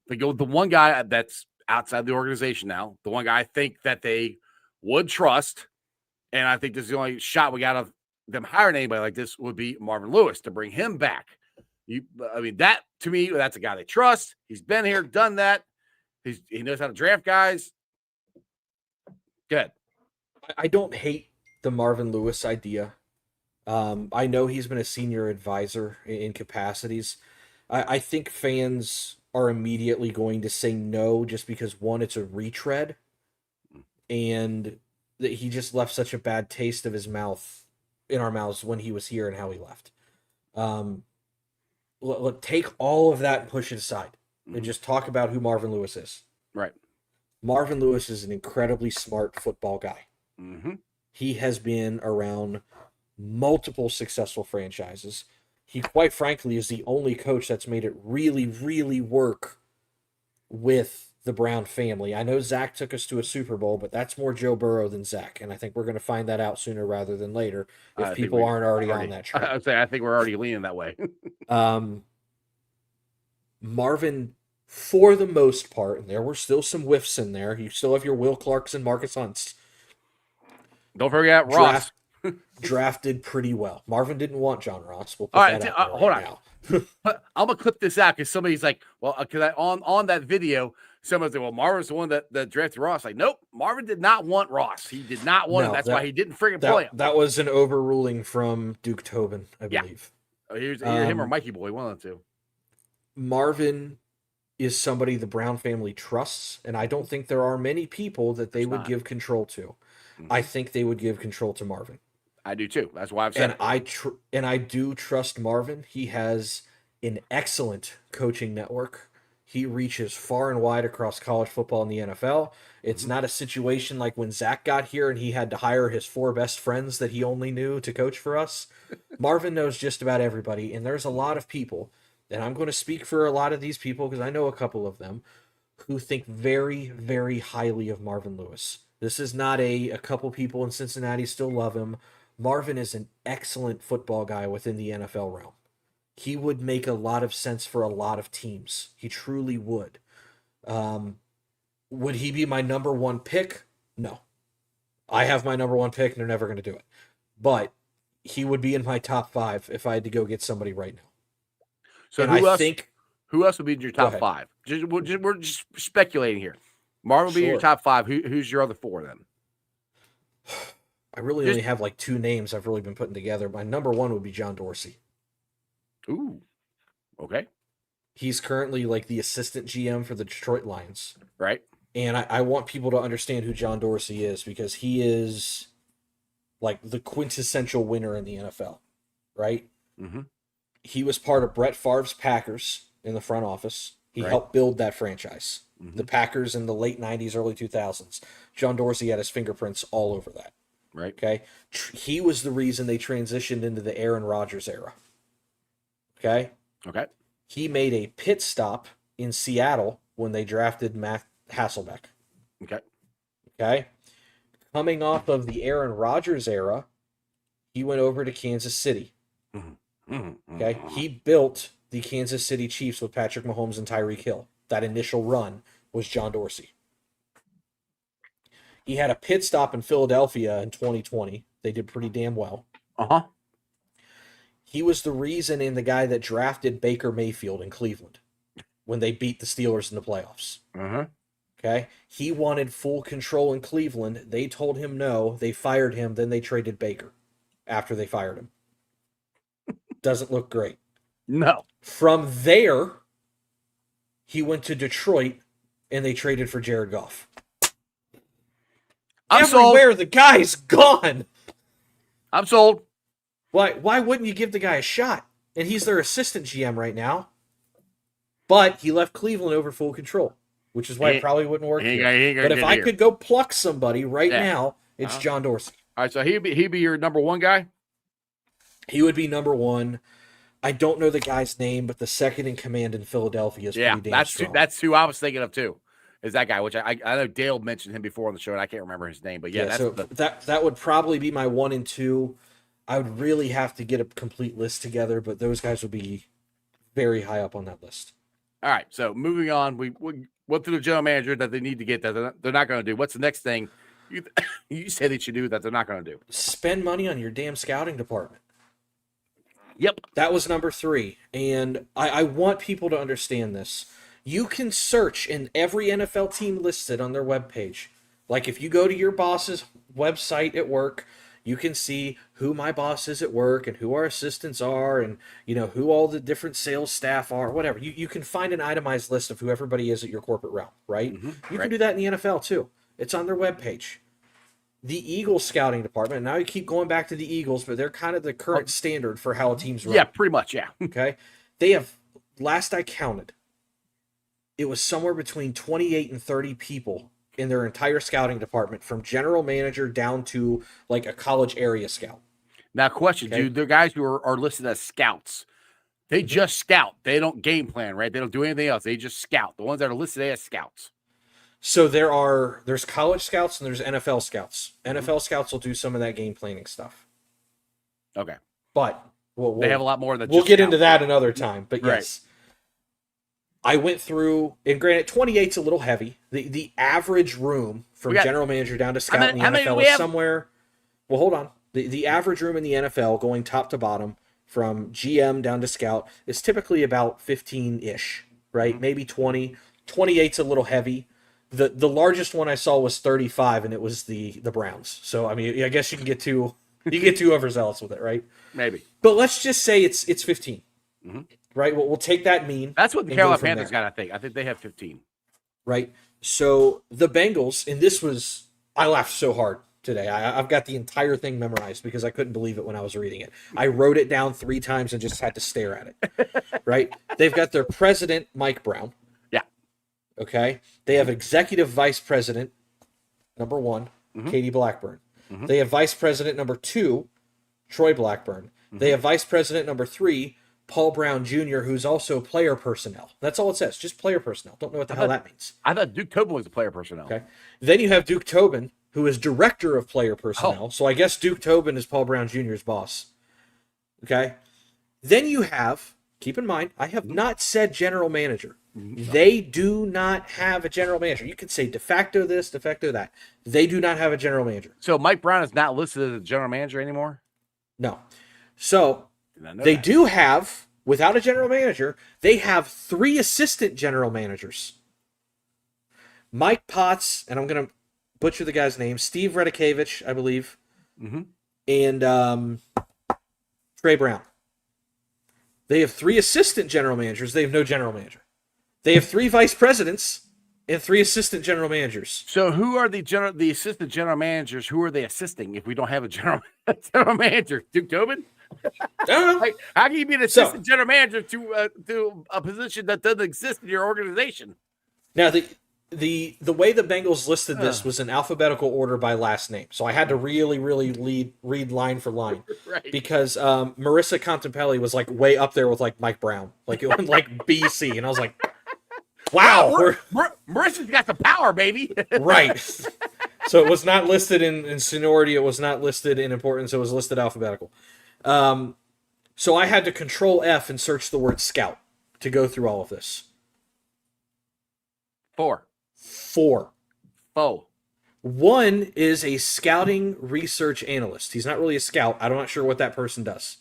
Speaker 5: the one guy that's outside the organization now, the one guy I think that they would trust, and I think this is the only shot we got of them hiring anybody like this would be Marvin Lewis to bring him back. That to me, that's a guy they trust. He's been here, done that. He knows how to draft guys. Good.
Speaker 4: I don't hate the Marvin Lewis idea. I know he's been a senior advisor in capacities. I think fans are immediately going to say no just because, one, it's a retread, and that he just left such a bad taste of his mouth in our mouths when he was here and how he left. Look, take all of that and push it aside and just talk about who Marvin Lewis is.
Speaker 5: Right.
Speaker 4: Marvin Lewis is an incredibly smart football guy.
Speaker 5: Mm-hmm.
Speaker 4: He has been around multiple successful franchises. He, quite frankly, is the only coach that's made it really, really work with the Brown family. I know Zac took us to a Super Bowl, but that's more Joe Burrow than Zac, and I think we're going to find that out sooner rather than later if people aren't already on that train.
Speaker 5: I think we're already leaning that way.
Speaker 4: Marvin, for the most part, and there were still some whiffs in there. You still have your Will Clarks and Marcus Hunts.
Speaker 5: Don't forget Ross.
Speaker 4: Drafted pretty well. Marvin didn't want John Ross. We'll put that out there
Speaker 5: hold
Speaker 4: right
Speaker 5: on.
Speaker 4: now.
Speaker 5: I'm gonna clip this out because somebody's like, well, because on that video, someone's like, well, Marvin's the one that drafted Ross. Like, nope, Marvin did not want Ross. He did not want him. That's why he didn't friggin' play him.
Speaker 4: That was an overruling from Duke Tobin, I believe.
Speaker 5: Here's him or Mikey Boy, one of the two.
Speaker 4: Marvin is somebody the Brown family trusts, and I don't think there are many people that they would give control to. Mm-hmm. I think they would give control to Marvin.
Speaker 5: I do too. That's why I've said
Speaker 4: And I do trust Marvin. He has an excellent coaching network. He reaches far and wide across college football and the NFL. It's not a situation like when Zach got here and he had to hire his 4 best friends that he only knew to coach for us. Marvin knows just about everybody, and there's a lot of people, and I'm going to speak for a lot of these people because I know a couple of them, who think very, very highly of Marvin Lewis. This is not a couple people in Cincinnati still love him. Marvin is an excellent football guy within the NFL realm. He would make a lot of sense for a lot of teams. He truly would. Would he be my number 1 pick? No. I have my number 1 pick, and they're never going to do it. But he would be in my top 5 if I had to go get somebody right now.
Speaker 5: So
Speaker 4: and
Speaker 5: who else would be in your top 5? We're just speculating here. Marvin will be in your top 5. Who's your other 4 then?
Speaker 4: I really only have like 2 names I've really been putting together. My number 1 would be John Dorsey.
Speaker 5: Ooh, okay.
Speaker 4: He's currently like the assistant GM for the Detroit Lions.
Speaker 5: Right.
Speaker 4: And I want people to understand who John Dorsey is because he is like the quintessential winner in the NFL, right?
Speaker 5: Mm-hmm.
Speaker 4: He was part of Brett Favre's Packers in the front office. He helped build that franchise. Mm-hmm. The Packers in the late 90s, early 2000s. John Dorsey had his fingerprints all over that.
Speaker 5: Right.
Speaker 4: Okay. He was the reason they transitioned into the Aaron Rodgers era. Okay.
Speaker 5: Okay.
Speaker 4: He made a pit stop in Seattle when they drafted Matt Hasselbeck.
Speaker 5: Okay.
Speaker 4: Okay. Coming off of the Aaron Rodgers era, he went over to Kansas City.
Speaker 5: Mm-hmm. Mm-hmm.
Speaker 4: Okay. He built the Kansas City Chiefs with Patrick Mahomes and Tyreek Hill. That initial run was John Dorsey. He had a pit stop in Philadelphia in 2020. They did pretty damn well.
Speaker 5: Uh-huh.
Speaker 4: He was the reason and the guy that drafted Baker Mayfield in Cleveland when they beat the Steelers in the playoffs.
Speaker 5: Uh-huh.
Speaker 4: Okay? He wanted full control in Cleveland. They told him no. They fired him. Then they traded Baker after they fired him. Doesn't look great.
Speaker 5: No.
Speaker 4: From there, he went to Detroit, and they traded for Jared Goff. Everywhere, the guy's gone.
Speaker 5: I'm sold.
Speaker 4: Why wouldn't you give the guy a shot? And he's their assistant GM right now. But he left Cleveland over full control, which is why it probably wouldn't work here. But if I could go pluck somebody right now, it's John Dorsey.
Speaker 5: All right, so he'd be your number 1 guy?
Speaker 4: He would be number 1. I don't know the guy's name, but the second in command in Philadelphia is pretty damn strong.
Speaker 5: That's who I was thinking of too. Is that guy, which I know Dale mentioned him before on the show, and I can't remember his name, but
Speaker 4: that would probably be my 1 and 2. I would really have to get a complete list together, but those guys would be very high up on that list.
Speaker 5: All right, so moving on, we went through the general manager that they need to get that they're not going to do. What's the next thing you say they should do that they're not going to do?
Speaker 4: Spend money on your damn scouting department.
Speaker 5: Yep.
Speaker 4: That was number 3, and I want people to understand this. You can search in every NFL team listed on their webpage. Like if you go to your boss's website at work, you can see who my boss is at work and who our assistants are and, who all the different sales staff are, whatever. You can find an itemized list of who everybody is at your corporate realm, right? Mm-hmm. You can do that in the NFL too. It's on their webpage. The Eagles scouting department, now you keep going back to the Eagles, but they're kind of the current standard for how a team's run.
Speaker 5: Yeah, pretty much, yeah.
Speaker 4: Okay? They have, last I counted, it was somewhere between 28 and 30 people in their entire scouting department, from general manager down to like a college area scout.
Speaker 5: Now, question, dude, the guys who are listed as scouts, they just scout. They don't game plan, right? They don't do anything else. They just scout. The ones that are listed as scouts.
Speaker 4: So there's college scouts and there's NFL scouts. NFL scouts will do some of that game planning stuff.
Speaker 5: Okay.
Speaker 4: But
Speaker 5: they have a lot more than
Speaker 4: we'll get into that another time. But yes. I went through, and granted, 28's a little heavy. The average room from general manager down to scout in the NFL is somewhere. Well, hold on. The average room in the NFL, going top to bottom, from GM down to scout, is typically about 15-ish, right? Mm-hmm. Maybe 20. 28's a little heavy. The largest one I saw was 35, and it was the Browns. So I mean, I guess you can get too overzealous with it, right?
Speaker 5: Maybe.
Speaker 4: But let's just say it's 15.
Speaker 5: Mm-hmm.
Speaker 4: Right? We'll take that mean.
Speaker 5: That's what the Carolina Panthers got, I think. I think they have 15.
Speaker 4: Right? So the Bengals, and I laughed so hard today. I've got the entire thing memorized because I couldn't believe it when I was reading it. I wrote it down 3 times and just had to stare at it. Right? They've got their president, Mike Brown.
Speaker 5: Yeah.
Speaker 4: Okay. They have executive vice president, number 1, Katie Blackburn. They have vice president number 2, Troy Blackburn. They have vice president number 3, Paul Brown Jr., who's also player personnel. That's all it says, just player personnel. Don't know what the hell that means.
Speaker 5: I thought Duke Tobin was a player personnel.
Speaker 4: Okay. Then you have Duke Tobin, who is director of player personnel.
Speaker 5: Oh.
Speaker 4: So I guess Duke Tobin is Paul Brown Jr.'s boss. Okay. Then you have, keep in mind, I have not said general manager. They do not have a general manager. You could say de facto this, de facto that. They do not have a general manager.
Speaker 5: So Mike Brown is not listed as a general manager anymore?
Speaker 4: No. So they
Speaker 5: that.
Speaker 4: do have, without a general manager, they have 3 assistant general managers. Mike Potts, and I'm going to butcher the guy's name, Steve Redikevich, I believe, and Trey Brown. They have 3 assistant general managers. They have no general manager. They have 3 vice presidents and 3 assistant general managers.
Speaker 5: So who are the assistant general managers? Who are they assisting if we don't have a general manager? Duke Tobin?
Speaker 4: I don't know.
Speaker 5: Like, how can you be an assistant general manager to a position that doesn't exist in your organization?
Speaker 4: Now, the way the Bengals listed this was in alphabetical order by last name. So I had to really read line for line.
Speaker 5: Right.
Speaker 4: Because Marissa Contempelli was like way up there with like Mike Brown. Like it went like BC. And I was like, wow.
Speaker 5: Marissa's got the power, baby.
Speaker 4: Right. So it was not listed in seniority. It was not listed in importance. It was listed alphabetical. So I had to Control F and search the word scout to go through all of this.
Speaker 5: 4.
Speaker 4: 4. 1 is a scouting research analyst. He's not really a scout. I'm not sure what that person does.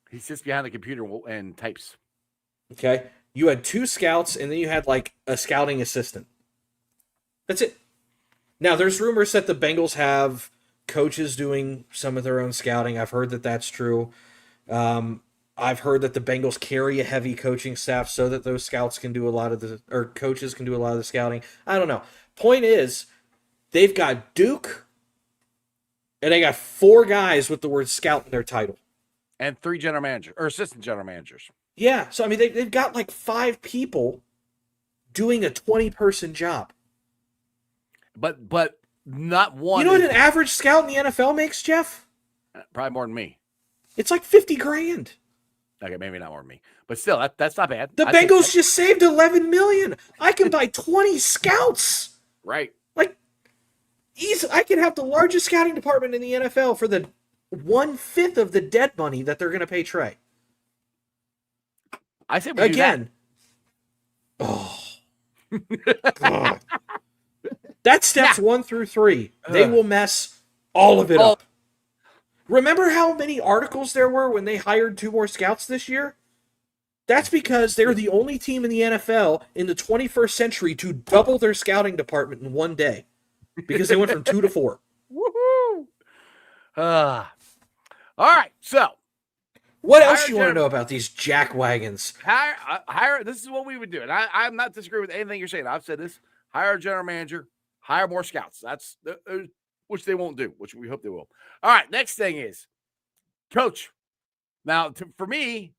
Speaker 5: He sits behind the computer and types.
Speaker 4: Okay. You had 2 scouts, and then you had like a scouting assistant. That's it. Now, there's rumors that the Bengals have coaches doing some of their own scouting. I've heard that that's true. I've heard that the Bengals carry a heavy coaching staff so that those scouts can do a lot of coaches can do a lot of the scouting. I don't know. Point is, they've got Duke, and they got 4 guys with the word scout in their title.
Speaker 5: And 3 general managers or assistant general managers.
Speaker 4: Yeah, so I mean, they've got like 5 people doing a 20-person job.
Speaker 5: But not one.
Speaker 4: You know what an average scout in the NFL makes, Jeff?
Speaker 5: Probably more than me.
Speaker 4: It's like $50,000.
Speaker 5: Okay, maybe not more than me, but still, that's not bad.
Speaker 4: The Bengals just saved $11 million. I can buy 20 scouts.
Speaker 5: Right.
Speaker 4: Like, I can have the largest scouting department in the NFL for the 1/5 of the dead money that they're going to pay Trey.
Speaker 5: I say we
Speaker 4: again. Oh, God. That's steps 1 through 3. They will mess all of it up. Remember how many articles there were when they hired 2 more scouts this year? That's because they're the only team in the NFL in the 21st century to double their scouting department in one day. Because they went from 2 to 4.
Speaker 5: Woohoo! All right, so.
Speaker 4: What else do you want to know about these jackwagons?
Speaker 5: Hire. This is what we would do. And I'm not disagreeing with anything you're saying. I've said this. Hire a general manager. Hire more scouts. That's which they won't do, which we hope they will. All right, next thing is coach. Now, for me,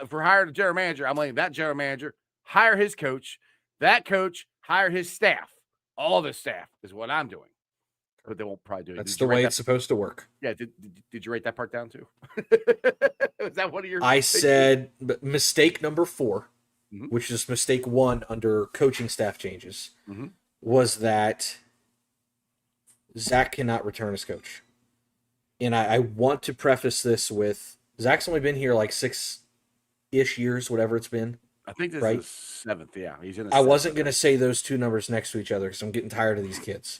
Speaker 5: for hiring a general manager, I'm letting that general manager hire his coach. That coach hire his staff. All the staff is what I'm doing. But they won't probably do it.
Speaker 4: That's the way it's supposed to work.
Speaker 5: Yeah. Did you write that part down too? Is that one of your?
Speaker 4: I said mistake number 4, which is mistake 1 under coaching staff changes, was that Zac cannot return as coach. And I want to preface this with Zac's only been here like 6-ish years, whatever it's been.
Speaker 5: I think this
Speaker 4: right?
Speaker 5: is 7th. Yeah, he's in.
Speaker 4: I wasn't going to say those 2 numbers next to each other because I'm getting tired of these kids.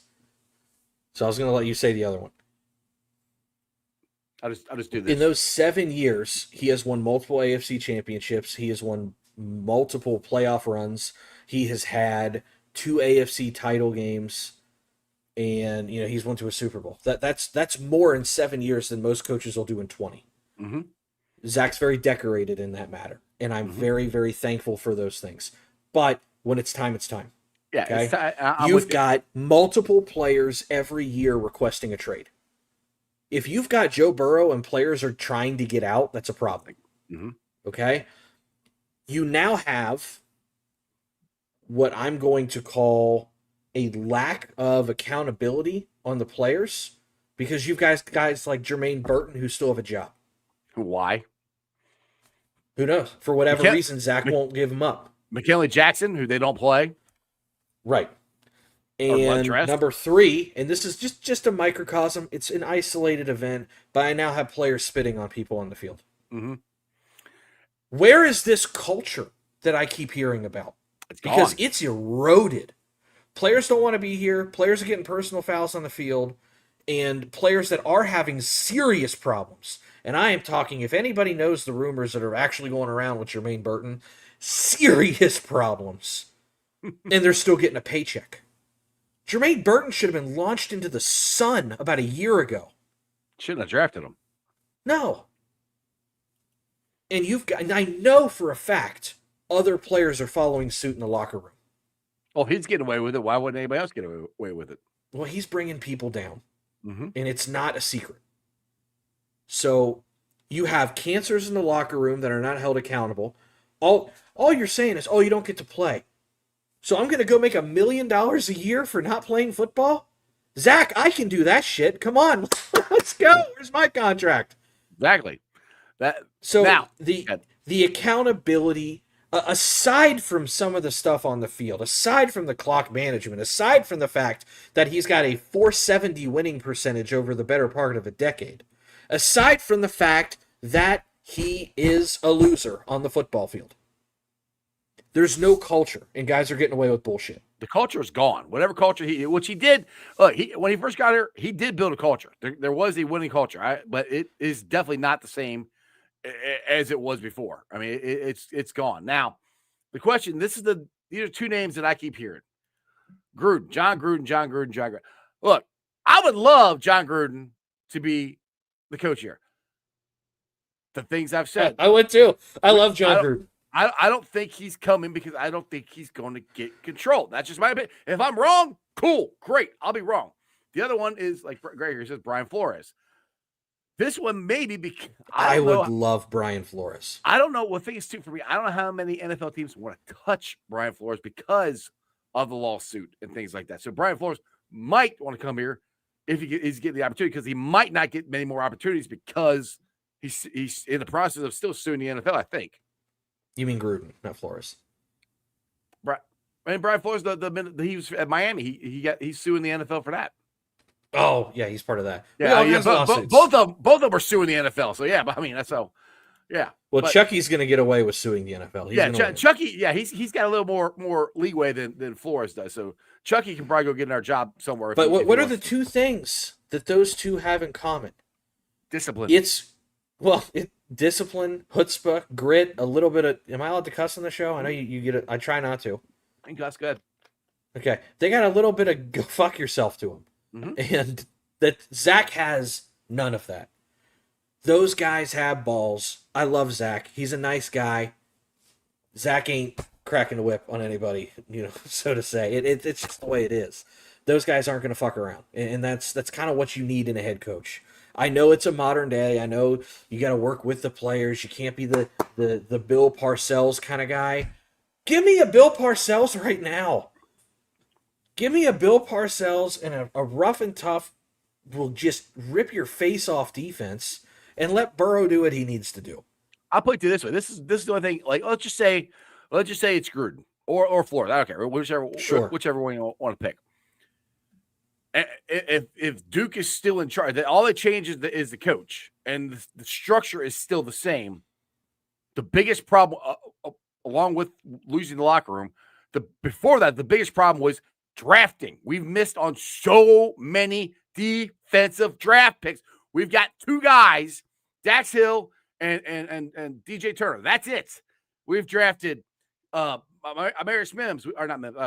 Speaker 4: So I was going to let you say the other one.
Speaker 5: I'll just do this.
Speaker 4: In those 7 years, he has won multiple AFC championships. He has won multiple playoff runs. He has had 2 AFC title games, and he's won to a Super Bowl. That's more in 7 years than most coaches will do in 20. Zac's very decorated in that matter, and I'm very, very thankful for those things. But when it's time, it's time.
Speaker 5: Yeah,
Speaker 4: okay? You've got multiple players every year requesting a trade. If you've got Joe Burrow and players are trying to get out, that's a problem.
Speaker 5: Mhm.
Speaker 4: Okay? You now have what I'm going to call a lack of accountability on the players because you've guys like Jermaine Burton who still have a job.
Speaker 5: Why?
Speaker 4: Who knows? For whatever
Speaker 5: McKin-
Speaker 4: reason, Zach won't give him up.
Speaker 5: McKinley Jackson, who they don't play.
Speaker 4: Right. And number 3, and this is just a microcosm. It's an isolated event, but I now have players spitting on people on the field.
Speaker 5: Mm-hmm.
Speaker 4: Where is this culture that I keep hearing about?
Speaker 5: It's
Speaker 4: because
Speaker 5: gone.
Speaker 4: it's eroded. Players don't want to be here. Players are getting personal fouls on the field, and players that are having serious problems. And I am talking, if anybody knows the rumors that are actually going around with Jermaine Burton, serious problems. And they're still getting a paycheck. Jermaine Burton should have been launched into the sun about a year ago.
Speaker 5: Shouldn't have drafted him.
Speaker 4: No. And I know for a fact other players are following suit in the locker room.
Speaker 5: Oh, he's getting away with it. Why wouldn't anybody else get away with it?
Speaker 4: Well, he's bringing people down.
Speaker 5: Mm-hmm.
Speaker 4: And it's not a secret. So you have cancers in the locker room that are not held accountable. All you're saying is, you don't get to play. So I'm going to go make $1 million a year for not playing football? Zach, I can do that shit. Come on. Let's go. Where's my contract?
Speaker 5: Exactly.
Speaker 4: So
Speaker 5: now,
Speaker 4: the accountability, aside from some of the stuff on the field, aside from the clock management, aside from the fact that he's got a 470 winning percentage over the better part of a decade, aside from the fact that he is a loser on the football field, there's no culture, and guys are getting away with bullshit.
Speaker 5: The culture is gone. Whatever culture which he did, when he first got here, he did build a culture. There was a winning culture, but it is definitely not the same as it was before. I mean, it's gone. Now, the question, these are 2 names that I keep hearing. John Gruden. Look, I would love John Gruden to be the coach here. The things I've said.
Speaker 4: I would too. I love John Gruden.
Speaker 5: I don't think he's coming because I don't think he's going to get control. That's just my opinion. If I'm wrong, cool, great. I'll be wrong. The other one is, like Greg here says, Brian Flores. This one maybe because
Speaker 4: I would love Brian Flores.
Speaker 5: I don't know. What thing is too for me, I don't know how many NFL teams want to touch Brian Flores because of the lawsuit and things like that. So Brian Flores might want to come here if he's getting the opportunity, because he might not get many more opportunities because he's in the process of still suing the NFL, I think.
Speaker 4: You mean Gruden, not Flores?
Speaker 5: Right. And Brian Flores, the minute he was at Miami, he's suing the NFL for that.
Speaker 4: Oh yeah, he's part of that.
Speaker 5: Yeah, both of them are suing the NFL. So yeah, but I mean that's so. Yeah.
Speaker 4: Well, Chucky's going to get away with suing the NFL.
Speaker 5: Chucky. Yeah, he's got a little more leeway than Flores does. So Chucky can probably go get another job somewhere.
Speaker 4: But what are the 2 things that those 2 have in common?
Speaker 5: Discipline.
Speaker 4: Discipline, chutzpah, grit, a little bit of. Am I allowed to cuss on the show? I know you get it. I try not to.
Speaker 5: I think that's good.
Speaker 4: Okay, they got a little bit of go fuck yourself to them, and that Zach has none of that. Those guys have balls. I love Zach. He's a nice guy. Zach ain't cracking the whip on anybody, so to say. It's just the way it is. Those guys aren't going to fuck around, and that's kind of what you need in a head coach. I know it's a modern day. I know you got to work with the players. You can't be the Bill Parcells kind of guy. Give me a Bill Parcells right now. Give me a Bill Parcells and a rough and tough, will just rip your face off defense, and let Burrow do what he needs to do.
Speaker 5: I'll put it this way. This is the only thing. Like, let's just say it's Gruden or Flores. I don't care. Whichever one you want to pick. If Duke is still in charge, all that changes is the coach, and the structure is still the same. The biggest problem, along with losing the locker room, before that, the biggest problem was drafting. We've missed on so many defensive draft picks. We've got 2 guys, Dax Hill and DJ Turner. That's it. We've drafted Amarius Mims, or not Mims,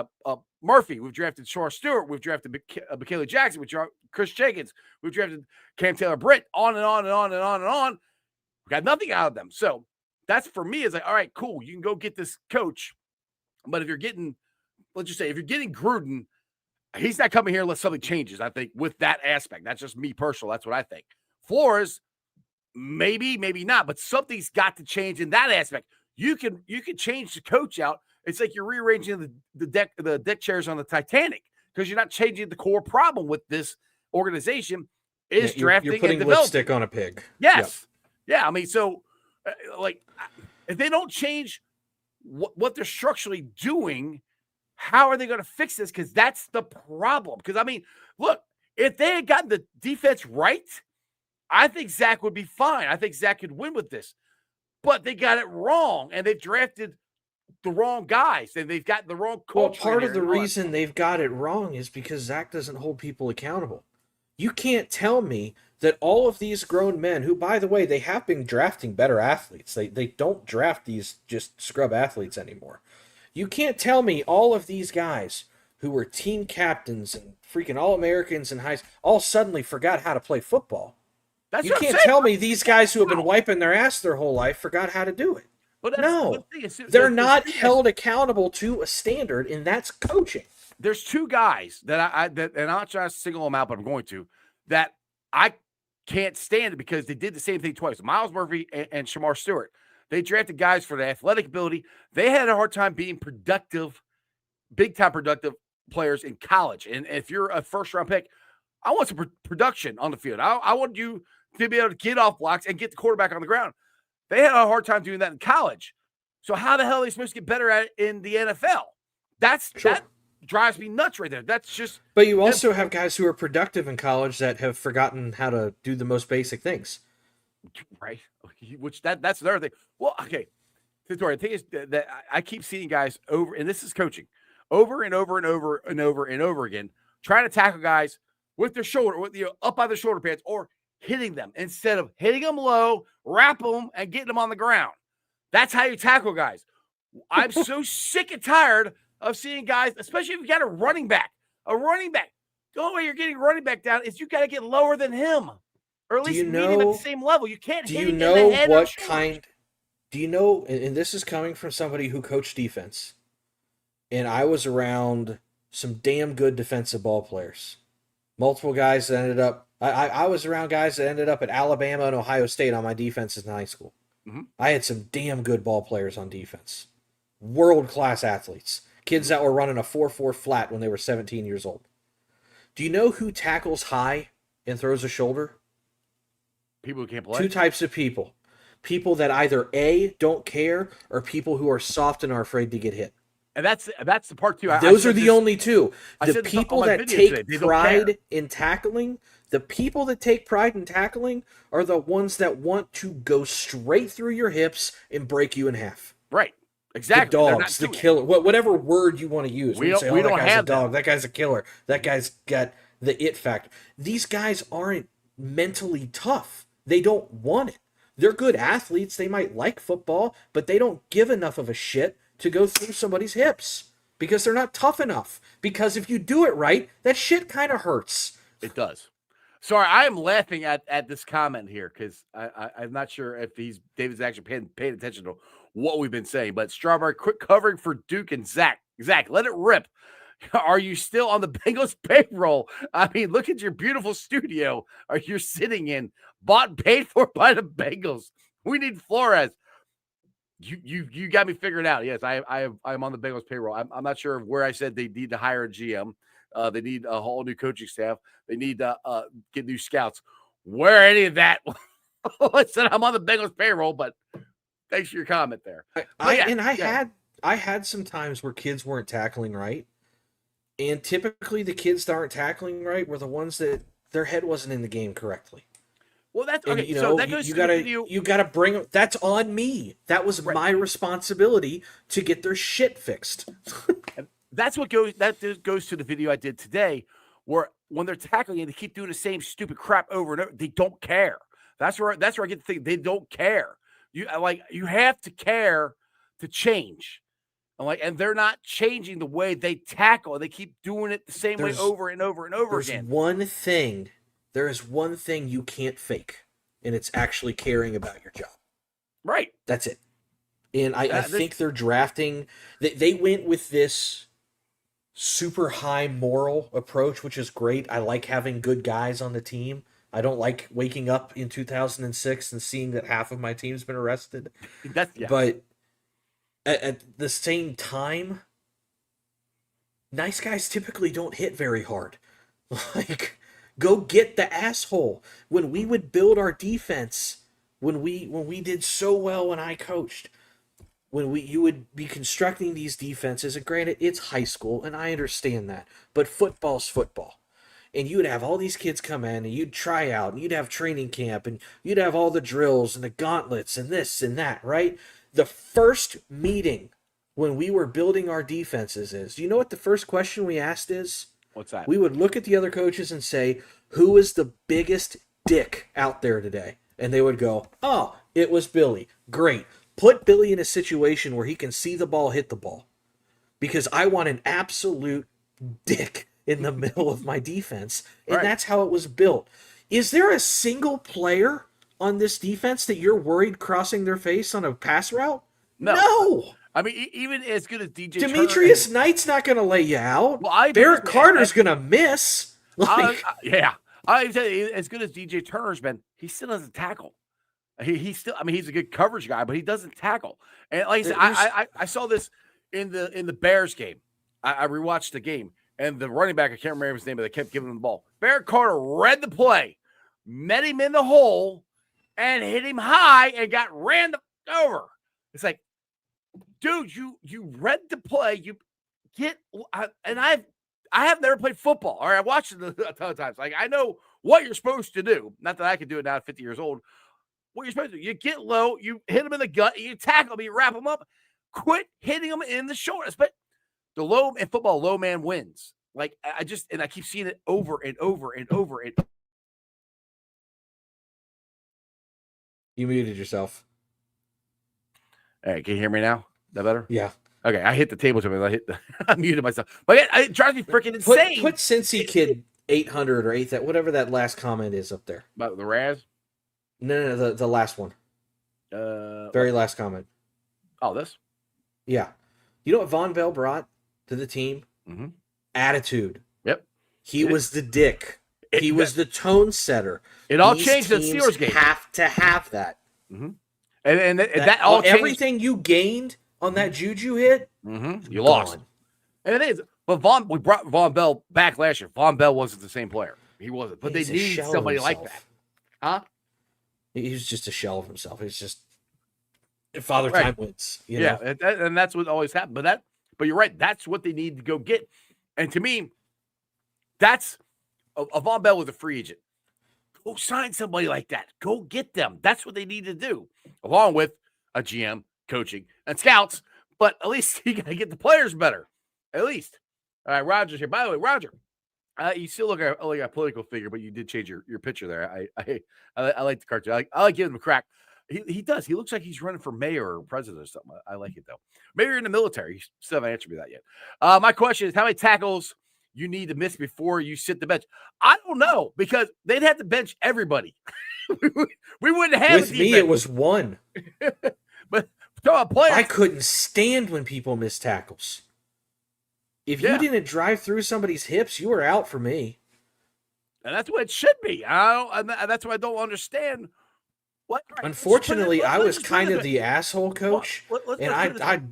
Speaker 5: Murphy. We've drafted Shore Stewart. We've drafted McKinley Jackson. We've drafted Chris Jenkins. We've drafted Cam Taylor-Britt. On and on and on and on and on. We got nothing out of them. So that's, for me, is like, all right, cool. You can go get this coach. But if you're getting, let's just say, if you're getting Gruden, he's not coming here unless something changes, I think, with that aspect. That's just me personal. That's what I think. Flores, maybe not, but something's got to change in that aspect. You can change the coach out. It's like you're rearranging the deck chairs on the Titanic, because you're not changing the core problem with this organization is drafting.
Speaker 4: You're putting
Speaker 5: and
Speaker 4: lipstick on a pig.
Speaker 5: Yes. Yep. Yeah. I mean, so if they don't change what they're structurally doing, how are they going to fix this? Because that's the problem. Because, I mean, look, if they had gotten the defense right, I think Zac would be fine. I think Zac could win with this. But they got it wrong, and they've drafted the wrong guys, and they've got the wrong culture.
Speaker 4: Well, part of the reason they've got it wrong is because Zac doesn't hold people accountable. You can't tell me that all of these grown men, who, by the way, they have been drafting better athletes. They don't draft these just scrub athletes anymore. You can't tell me all of these guys who were team captains and freaking All-Americans in high school all suddenly forgot how to play football. You can't tell me these guys who have been wiping their ass their whole life forgot how to do it. No, they're not held accountable to a standard, and that's coaching.
Speaker 5: There's two guys and I'm not trying to single them out, but I'm going to, that I can't stand it because they did the same thing twice. Miles Murphy and Shamar Stewart. They drafted guys for the athletic ability. They had a hard time being productive, big-time productive players in college. And if you're a first-round pick, I want some production on the field. I want you to be able to get off blocks and get the quarterback on the ground. They had a hard time doing that in college. So how the hell are they supposed to get better at it in the NFL? That drives me nuts right there. That's just.
Speaker 4: But you also have guys who are productive in college that have forgotten how to do the most basic things.
Speaker 5: Right. Which that's another thing. Well, okay. The thing is that I keep seeing guys over, and this is coaching, over and over and over and over and over again, trying to tackle guys with their shoulder, up by their shoulder pads, or hitting them instead of hitting them low, wrap them, and getting them on the ground. That's how you tackle guys. I'm so sick and tired of seeing guys, especially if you got a running back. The only way you're getting running back down is you got to get lower than him, or at least meet him at the same level. You can't hit him in the head.
Speaker 4: Do you know, and this is coming from somebody who coached defense, and I was around some damn good defensive ball players. Multiple guys that ended up, I was around guys that ended up at Alabama and Ohio State on my defenses in high school.
Speaker 5: Mm-hmm.
Speaker 4: I had some damn good ball players on defense. World-class athletes. Kids that were running a 4.4 flat when they were 17 years old. Do you know who tackles high and throws a shoulder?
Speaker 5: People who can't play?
Speaker 4: Two types of people. People that either A, don't care, or people who are soft and are afraid to get hit.
Speaker 5: And that's the part two.
Speaker 4: Those are the only two. The people that take pride in tackling, the people that take pride in tackling are the ones that want to go straight through your hips and break you in half.
Speaker 5: Right. Exactly.
Speaker 4: The dogs, the killer, whatever word you want to use.
Speaker 5: We don't have
Speaker 4: a dog. That guy's a killer. That guy's got the it factor. These guys aren't mentally tough. They don't want it. They're good athletes. They might like football, but they don't give enough of a shit to go through somebody's hips because they're not tough enough. Because if you do it right, that shit kind of hurts.
Speaker 5: It does. Sorry, I am laughing at this comment here because I'm not sure if David's actually paying attention to what we've been saying. But Strawberry, quick covering for Duke and Zac. Zac, let it rip. Are you still on the Bengals payroll? I mean, look at your beautiful studio you're sitting in, bought and paid for by the Bengals. We need Flores. You got me figured out. Yes, I'm on the Bengals payroll. I'm not sure where I said they need to hire a GM. They need a whole new coaching staff. They need to get new scouts. Where any of that? I said I'm on the Bengals payroll, but thanks for your comment there.
Speaker 4: I had some times where kids weren't tackling right, and typically the kids that aren't tackling right were the ones that their head wasn't in the game correctly.
Speaker 5: Well, that's
Speaker 4: okay.
Speaker 5: And, so that goes
Speaker 4: you gotta bring. That's on me. That was my responsibility to get their shit fixed.
Speaker 5: That's what goes. That goes to the video I did today, where when they're tackling and they keep doing the same stupid crap over and over, they don't care. That's where I get the thing. They don't care. You have to care to change. And they're not changing the way they tackle. They keep doing it the same way over and over and over again.
Speaker 4: There is one thing you can't fake, and it's actually caring about your job.
Speaker 5: Right.
Speaker 4: That's it. And I think they're drafting. They went with this super high moral approach, which is great. I like having good guys on the team, I don't like waking up in 2006 and seeing that half of my team's been arrested. But at the same time, nice guys typically don't hit very hard. Like, go get the asshole. When we would build our defense, when we did so well when I coached, you would be constructing these defenses, and granted, it's high school, and I understand that, but football's football. And you would have all these kids come in, and you'd try out, and you'd have training camp, and you'd have all the drills and the gauntlets and this and that, right? The first meeting when we were building our defenses is, do you know what the first question we asked is?
Speaker 5: What's that?
Speaker 4: We would look at the other coaches and say, who is the biggest dick out there today? And they would go, oh, it was Billy. Great. Put Billy in a situation where he can see the ball hit the ball. Because I want an absolute dick in the middle of my defense. And that's how it was built. Is there a single player on this defense that you're worried crossing their face on a pass route? No.
Speaker 5: I mean, even as good as DJ
Speaker 4: Demetrius Knight's not going to lay you out. Barrett Carter's going to miss.
Speaker 5: I tell you, as good as DJ Turner's been, he still doesn't tackle. He's still, I mean, he's a good coverage guy, but he doesn't tackle. And like I said, I saw this in the Bears game. I rewatched the game, and the running back, I can't remember his name, but they kept giving him the ball. Barrett Carter read the play, met him in the hole, and hit him high and got ran over. It's like, dude, you read the play. You get, and I have never played football. All right, I've watched it a ton of times. Like, I know what you're supposed to do. Not that I can do it now at 50 years old. What you're supposed to do, you get low, you hit him in the gut, you tackle him, you wrap him up. Quit hitting him in the shoulders. But the low in football, low man wins. Like, I keep seeing it over and over and over.
Speaker 4: You muted yourself.
Speaker 5: All right, can you hear me now? Is that better?
Speaker 4: Yeah.
Speaker 5: Okay, I hit the table to me. I muted myself. But it drives me freaking insane.
Speaker 4: Put Cincy Kid 800 or 8, whatever that last comment is up there.
Speaker 5: About the Raz?
Speaker 4: No, the last one. Very last comment.
Speaker 5: Oh, this?
Speaker 4: Yeah. You know what Von Bell brought to the team?
Speaker 5: Mm-hmm.
Speaker 4: Attitude.
Speaker 5: Yep.
Speaker 4: He was the dick. He was the tone setter.
Speaker 5: It all changed in the Steelers game.
Speaker 4: Have to have that.
Speaker 5: Mm-hmm. And that all changed.
Speaker 4: Everything you gained on that Juju hit,
Speaker 5: you lost. And it is. But we brought Von Bell back last year. Von Bell wasn't the same player. He wasn't. But they needed somebody like that. Huh?
Speaker 4: He was just a shell of himself. He's just Father Time wins. You know?
Speaker 5: And that's what always happened. But you're right. That's what they need to go get. And to me, that's a Von Bell was a free agent. Go sign somebody like that. Go get them. That's what they need to do, along with a GM, coaching, and scouts. But at least you got to get the players better. At least. All right, Roger's here. By the way, Roger, you still look like a political figure, but you did change your picture there. I like the cartoon. I like giving him a crack. He does. He looks like he's running for mayor or president or something. I like it, though. Maybe you're in the military. You still haven't answered me that yet. My question is, how many tackles you need to miss before you sit the bench? I don't know, because they'd have to bench everybody. we wouldn't have
Speaker 4: with me, it was one.
Speaker 5: But players,
Speaker 4: I couldn't stand when people miss tackles. If you didn't drive through somebody's hips, you were out for me.
Speaker 5: And that's what it should be. That's what I don't understand. What?
Speaker 4: Unfortunately, I was kind of the asshole coach, and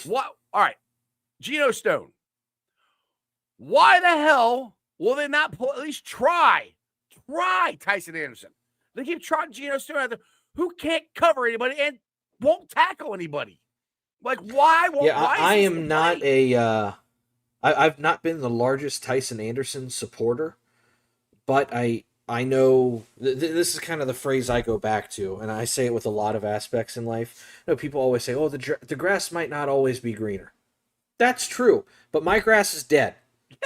Speaker 5: What? All right, Geno Stone. Why the hell will they not at least try Tyson Anderson? They keep trying Geno Stone out there, who can't cover anybody and won't tackle anybody. Like, why?
Speaker 4: I am not I've not been the largest Tyson Anderson supporter, but I know this is kind of the phrase I go back to, and I say it with a lot of aspects in life. You know, people always say, "Oh, the grass might not always be greener." That's true, but my grass is dead.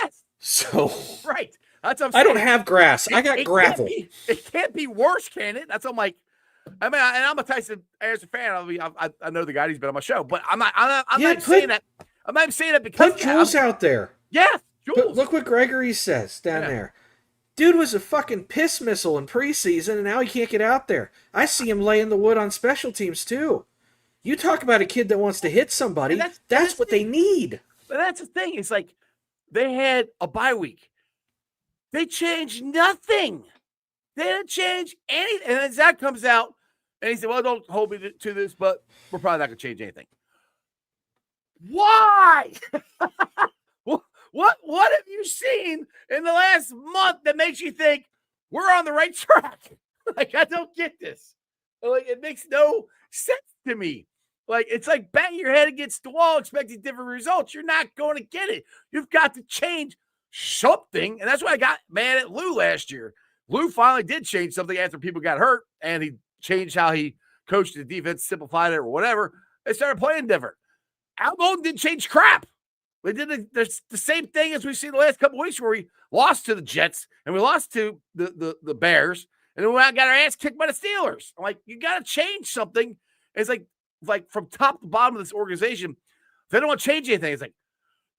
Speaker 5: Yes.
Speaker 4: So
Speaker 5: right. That's what I'm
Speaker 4: saying. I don't
Speaker 5: saying.
Speaker 4: have grass. I got gravel.
Speaker 5: It can't be worse, can it? That's what I'm like. I mean, and I'm a Tyson Anderson fan. I know the guy. He's been on my show, but I'm not saying that. I'm not saying that because
Speaker 4: put Jules out there.
Speaker 5: Yeah, Jules.
Speaker 4: Look what Gregory says down there. Dude was a fucking piss missile in preseason, and now he can't get out there. I see him laying the wood on special teams too. You talk about a kid that wants to hit somebody. That's what they need.
Speaker 5: But that's the thing. It's like they had a bye week. They changed nothing. They didn't change anything. And then Zach comes out and he said, well, don't hold me to this, but we're probably not going to change anything. Why? What have you seen in the last month that makes you think we're on the right track? Like, I don't get this. Like, it makes no sense to me. Like, it's like banging your head against the wall expecting different results. You're not going to get it. You've got to change something. And that's why I got mad at Lou last year. Lou finally did change something after people got hurt, and he changed how he coached the defense, simplified it or whatever. They started playing different. Al Golden didn't change crap. They did the same thing as we've seen the last couple of weeks where we lost to the Jets and we lost to the Bears, and then we got our ass kicked by the Steelers. I'm like, you got to change something. It's like from top to bottom of this organization, they don't want to change anything. It's like,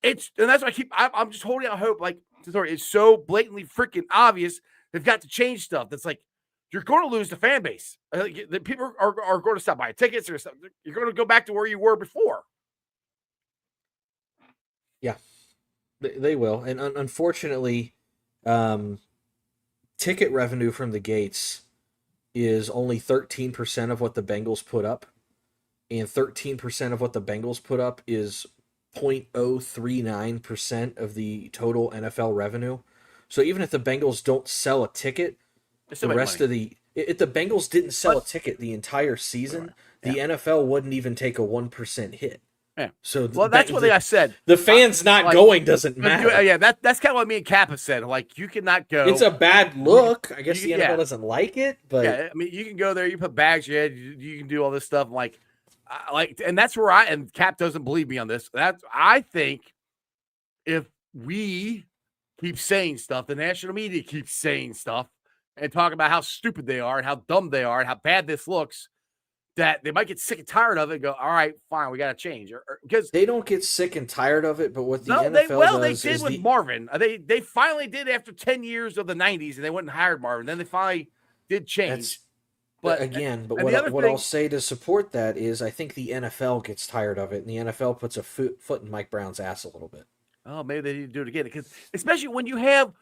Speaker 5: and that's why I'm just holding out hope. Like, it's so blatantly freaking obvious. They've got to change stuff. That's like, you're going to lose the fan base. The people are going to stop buying tickets or something. You're going to go back to where you were before.
Speaker 4: Yeah, they will. And unfortunately, ticket revenue from the gates is only 13% of what the Bengals put up. And 13% of what the Bengals put up is 0.039% of the total NFL revenue. So even if the Bengals don't sell a ticket, the rest of if the Bengals didn't sell a ticket the entire season, the NFL wouldn't even take a 1% hit.
Speaker 5: Yeah.
Speaker 4: So
Speaker 5: that's what I said.
Speaker 4: The fans not going doesn't matter.
Speaker 5: Yeah, that's kind of what me and Kappa said. Like, you cannot go.
Speaker 4: It's a bad look. I guess the NFL doesn't like it, but
Speaker 5: yeah, I mean, you can go there, you put bags in your head, you can do all this stuff. And that's where and Cap doesn't believe me on this. I think if we keep saying stuff, the national media keeps saying stuff and talk about how stupid they are and how dumb they are and how bad this looks, that they might get sick and tired of it and go, all right, fine, we got to change. Because
Speaker 4: they don't get sick and tired of it, but what the NFL
Speaker 5: does they did with Marvin. They finally did after 10 years of the 90s, and they went and hired Marvin. Then they finally did change.
Speaker 4: What I'll say to support that is I think the NFL gets tired of it, and the NFL puts a foot in Mike Brown's ass a little bit.
Speaker 5: Oh, maybe they need to do it again, because especially when you have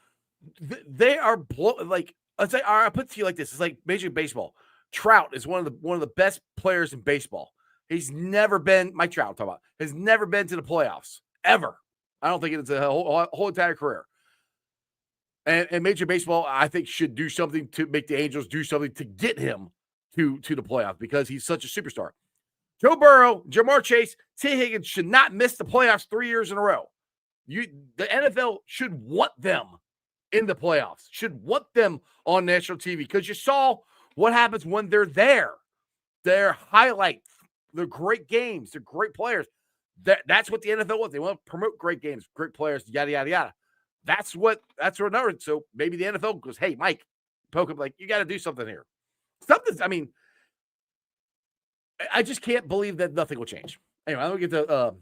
Speaker 5: they are like, let's say, I'll put it to you like this: it's like Major League Baseball. Trout is one of the best players in baseball. He's never been Mike Trout. I'm talking about has never been to the playoffs ever. I don't think it's a whole entire career. And Major Baseball, I think, should do something to make the Angels do something to get him to the playoffs, because he's such a superstar. Joe Burrow, Jamar Chase, T. Higgins should not miss the playoffs 3 years in a row. The NFL should want them in the playoffs, should want them on national TV, because you saw what happens when they're there. They're highlights. They're great games. They're great players. That's what the NFL wants. They want to promote great games, great players, yada, yada, yada. That's what another. So maybe the NFL goes, hey, Mike, poke him, like, you got to do something here. I just can't believe that nothing will change. Anyway, I'm going to get to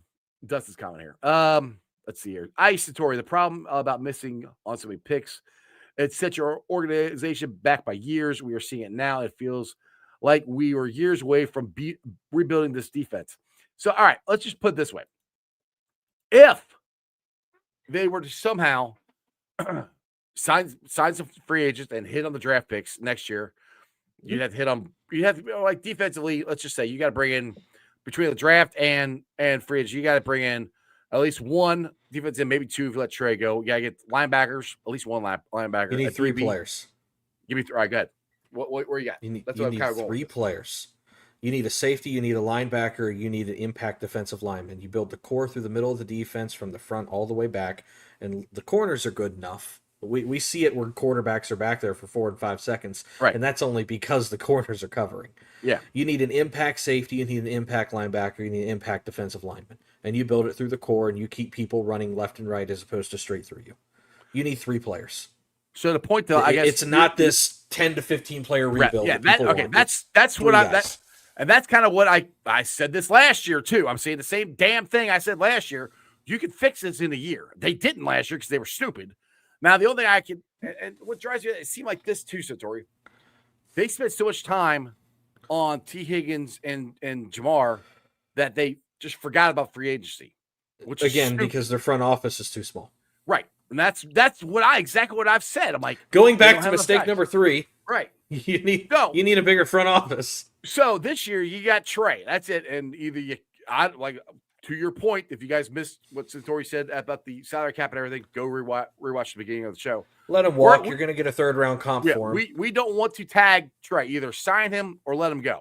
Speaker 5: Dustin's comment here. Let's see here. Ice Satori, the problem about missing on so many picks, it set your organization back by years. We are seeing it now. It feels like we were years away from rebuilding this defense. So, all right, let's just put it this way. If they were to somehow sign some free agents and hit on the draft picks next year, you'd have to hit on, like, defensively, let's just say you got to bring in, between the draft and free agents, you got to bring in at least one defense and maybe two if you let Trey go. You got to get linebackers, at least one linebacker.
Speaker 4: You need 3 players.
Speaker 5: Give me 3. All right, go ahead. Where you got?
Speaker 4: You need 3 players. You need a safety, you need a linebacker, you need an impact defensive lineman. You build the core through the middle of the defense from the front all the way back, and the corners are good enough. We see it where quarterbacks are back there for 4 and 5 seconds,
Speaker 5: right?
Speaker 4: And that's only because the corners are covering.
Speaker 5: Yeah. You
Speaker 4: need an impact safety, you need an impact linebacker, you need an impact defensive lineman. And you build it through the core, and you keep people running left and right as opposed to straight through you. You need 3 players.
Speaker 5: So the point, though, I guess
Speaker 4: it's not this 10 to 15 player rebuild.
Speaker 5: Yeah, that's what and that's kind of what I said this last year too. I'm saying the same damn thing I said last year. You can fix this in a year. They didn't last year because they were stupid. Now the only thing I can, and what drives me, it seemed like this too, Satori. They spent so much time on T. Higgins and Jamar that they just forgot about free agency. Which
Speaker 4: again, because their front office is too small.
Speaker 5: Right. And that's exactly what I've said. I'm like,
Speaker 4: going back to mistake number 3,
Speaker 5: Right.
Speaker 4: You need
Speaker 5: No.
Speaker 4: you need a bigger front office.
Speaker 5: So this year you got Trey. That's it. And either to your point, if you guys missed what Santori said about the salary cap and everything, go rewatch the beginning of the show.
Speaker 4: Let him walk. You're going to get a 3rd round comp
Speaker 5: Yeah,
Speaker 4: for him.
Speaker 5: we don't want to tag Trey. Either sign him or let him go.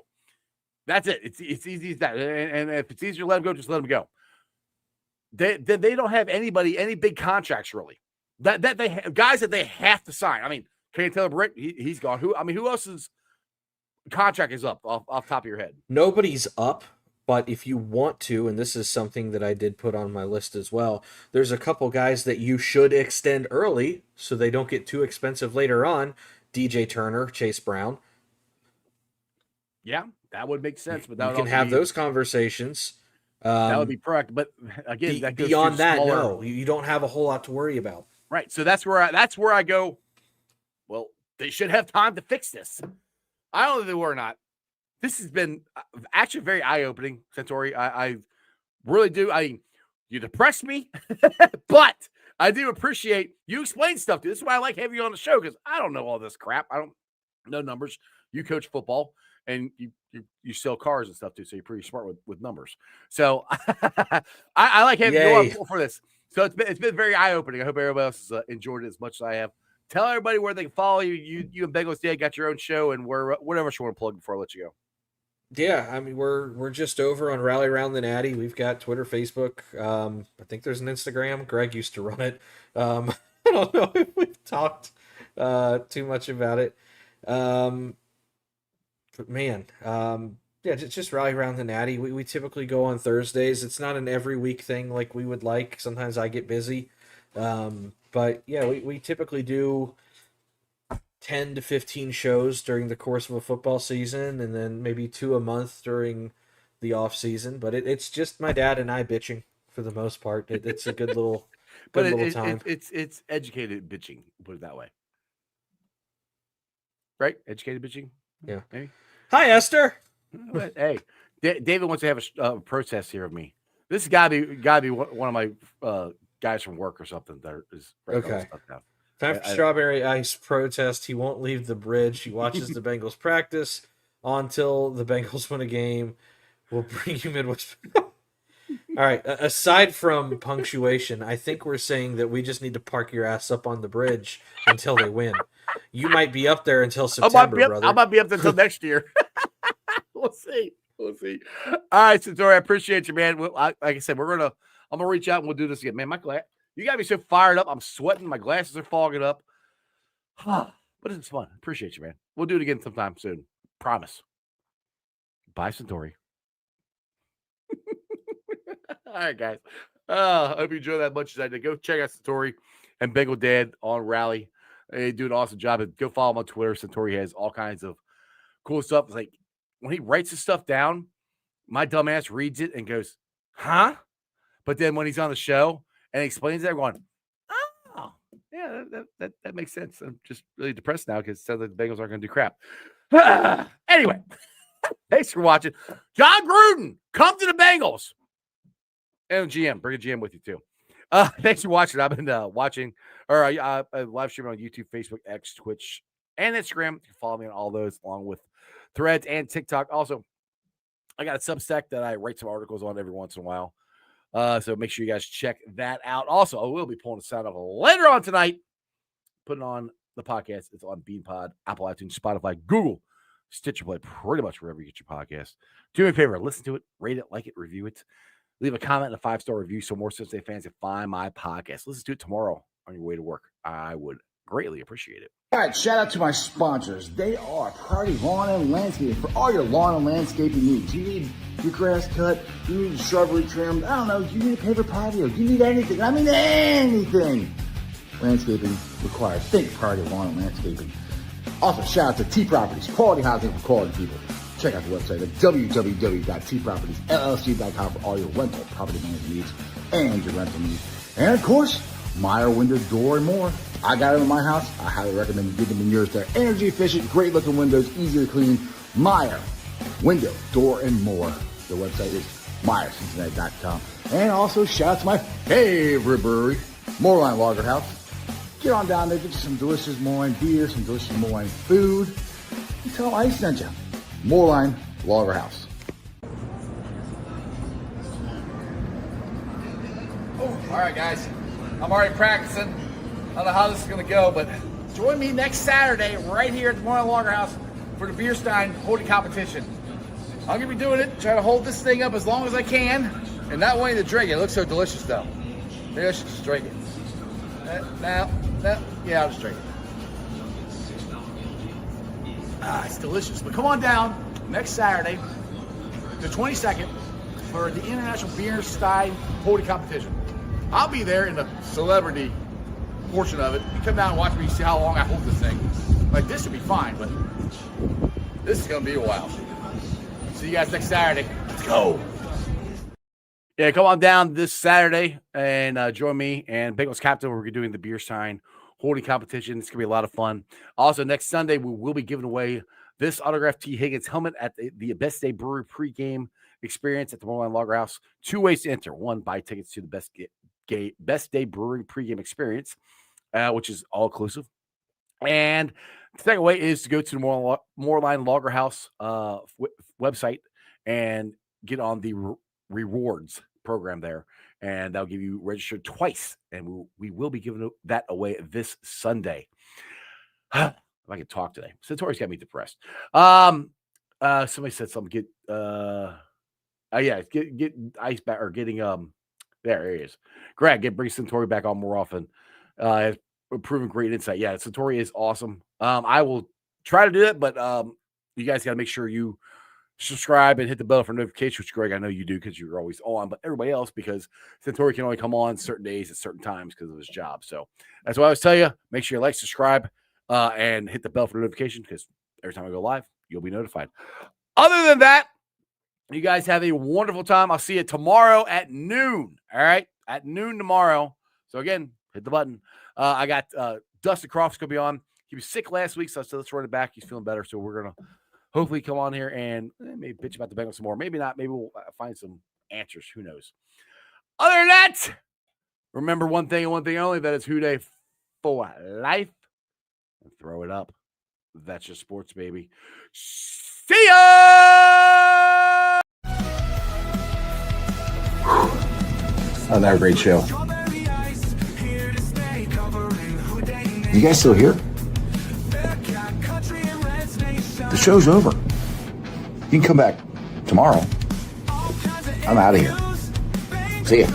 Speaker 5: That's it. It's easy as that. And if it's easier to let him go, just let him go. They don't have any big contracts really. That they have, guys that they have to sign. I mean, Taylor Britt, he's gone. Who else's contract is up off top of your head?
Speaker 4: Nobody's up, but if you want to, and this is something that I did put on my list as well, there's a couple guys that you should extend early so they don't get too expensive later on. DJ Turner, Chase Brown.
Speaker 5: Yeah, that would make sense. But that
Speaker 4: you can have those conversations.
Speaker 5: That would be correct. But again, that goes
Speaker 4: beyond that,
Speaker 5: smaller.
Speaker 4: no, you don't have a whole lot to worry about.
Speaker 5: Right. So that's where I go. Well, they should have time to fix this. I don't know if they were or not. This has been actually very eye-opening, Santori. I really do. You depressed me, but I do appreciate you explain stuff to me. This is why I like having you on the show, because I don't know all this crap. I don't know numbers. You coach football and you sell cars and stuff too, so you're pretty smart with numbers. So I like having you on for this. So it's been very eye-opening. I hope everybody else has enjoyed it as much as I have. Tell everybody where they can follow you. You and Bengals Dad got your own show, and whatever you want to plug before I let you go.
Speaker 4: Yeah, I mean we're just over on Rally Around the Natty. We've got Twitter, Facebook. I think there's an Instagram. Greg used to run it. I don't know if we've talked too much about it. But man, yeah, just Rally Around the Natty. We typically go on Thursdays. It's not an every week thing like we would like. Sometimes I get busy. But yeah, we typically do 10 to 15 shows during the course of a football season, and then maybe 2 a month during the off season. But it's just my dad and I bitching for the most part. It's a good little time.
Speaker 5: It's educated bitching, put it that way. Right? Educated bitching.
Speaker 4: Yeah.
Speaker 5: Maybe.
Speaker 4: Hi, Esther.
Speaker 5: Hey, David wants to have a protest here of me. This has got to be one of my guys from work or something that is writing all this stuff down.
Speaker 4: Time for Strawberry Ice protest. He won't leave the bridge. He watches the Bengals practice until the Bengals win a game. We'll bring you Midwest. All right. Aside from punctuation, I think we're saying that we just need to park your ass up on the bridge until they win. You might be up there until September, brother.
Speaker 5: I might be up there until next year. We'll see. All right, Santori, I appreciate you, man. Like I said, I'm gonna reach out and we'll do this again, man. You got me so fired up. I'm sweating. My glasses are fogging up. But it's fun. Appreciate you, man. We'll do it again sometime soon. Promise. Bye, Santori. All right, guys. I hope you enjoy that much as I did. Go check out Santori and Bengal Dad on Rally. They do an awesome job. Go follow him on Twitter. Santori has all kinds of cool stuff. It's like when he writes his stuff down, my dumbass reads it and goes, huh? But then when he's on the show and he explains it, I'm going, oh, yeah, that makes sense. I'm just really depressed now because it sounds like the Bengals aren't going to do crap. Anyway, thanks for watching. John Gruden, come to the Bengals. And GM, bring a GM with you too. Thanks for watching. I've been watching or live streaming on YouTube, Facebook, X, Twitch, and Instagram. You can follow me on all those along with Threads and TikTok. Also, I got a Substack that I write some articles on every once in a while. So make sure you guys check that out. Also, I will be pulling the sound off later on tonight. Putting on the podcast. It's on BeanPod, Apple iTunes, Spotify, Google, Stitcher Play, pretty much wherever you get your podcast. Do me a favor, listen to it, rate it, like it, review it. Leave a comment and a 5-star review so more Cincinnati fans can find my podcast. Listen to it tomorrow on your way to work. I would greatly appreciate it.
Speaker 3: All right, shout out to my sponsors. They are Priority Lawn and Landscaping for all your lawn and landscaping needs. You need your grass cut, you need your shrubbery trimmed, I don't know, you need a paper patio, you need anything. I mean anything. Landscaping required. Think Priority Lawn and Landscaping. Also, shout out to T Properties, quality housing for quality people. Check out the website at www.tpropertiesllc.com for all your rental property management needs and your rental needs. And of course, Marr Window, Door, and More. I got them in my house. I highly recommend you get them in yours. They're energy efficient, great looking windows, easy to clean. Marr Window, Door, and More. The website is MarrCincinnati.com. And also shout out to my favorite brewery, Moorline Lager House. Get on down there, get you some delicious Moorline beer, some delicious Moorline food. And tell them I sent you. Moorline Lager House.
Speaker 1: All right, guys. I'm already practicing. I don't know how this is going to go, but join me next Saturday right here at the Moorline Lager House for the Beer Stein holding competition. I'm going to be doing it, try to hold this thing up as long as I can, and not wanting to drink it. It looks so delicious, though. Maybe I should just drink it. Yeah, I'll just drink it. It's delicious. But come on down next Saturday, the 22nd, for the International Beer Stein holding competition. I'll be there in the celebrity portion of it. You come down and watch me see how long I hold this thing. Like, this would be fine, but this is going to be a while. See you guys next Saturday. Let's go.
Speaker 5: Yeah, come on down this Saturday and join me and Bengals Captain. We're doing the beer sign holding competition. It's going to be a lot of fun. Also, next Sunday, we will be giving away this autographed T. Higgins helmet at the Best Day Brewery pregame experience at the Moorline Lager House. 2 ways to enter. One, buy tickets to the Best Day Brewing pregame experience, which is all inclusive. And the second way is to go to the Moorline Lager House website and get on the rewards program there, and that'll give you registered twice, and we will be giving that away this Sunday. If I can talk today. Centauri's got me depressed. Somebody said something. Get ice back, or getting there he is. Greg, bring Centauri back on more often. Proven great insight. Yeah, Centauri is awesome. I will try to do it, but you guys got to make sure you subscribe and hit the bell for notifications, which, Greg, I know you do because you're always on, but everybody else, because Centauri can only come on certain days at certain times because of his job. So that's what I always tell you. Make sure you like, subscribe, and hit the bell for notification, because every time I go live, you'll be notified. Other than that, you guys have a wonderful time. I'll see you tomorrow at noon. All right? At noon tomorrow. So, again, hit the button. I got Dustin Croft's going to be on. He was sick last week, so let's run it back. He's feeling better, so we're going to hopefully come on here and maybe bitch about the Bengals some more. Maybe not. Maybe we'll find some answers. Who knows? Other than that, remember one thing and one thing only, that is Who Dey for life. And throw it up. That's just sports, baby. See ya!
Speaker 3: Another great show. You guys still here? The show's over. You can come back tomorrow. I'm out of here. See ya.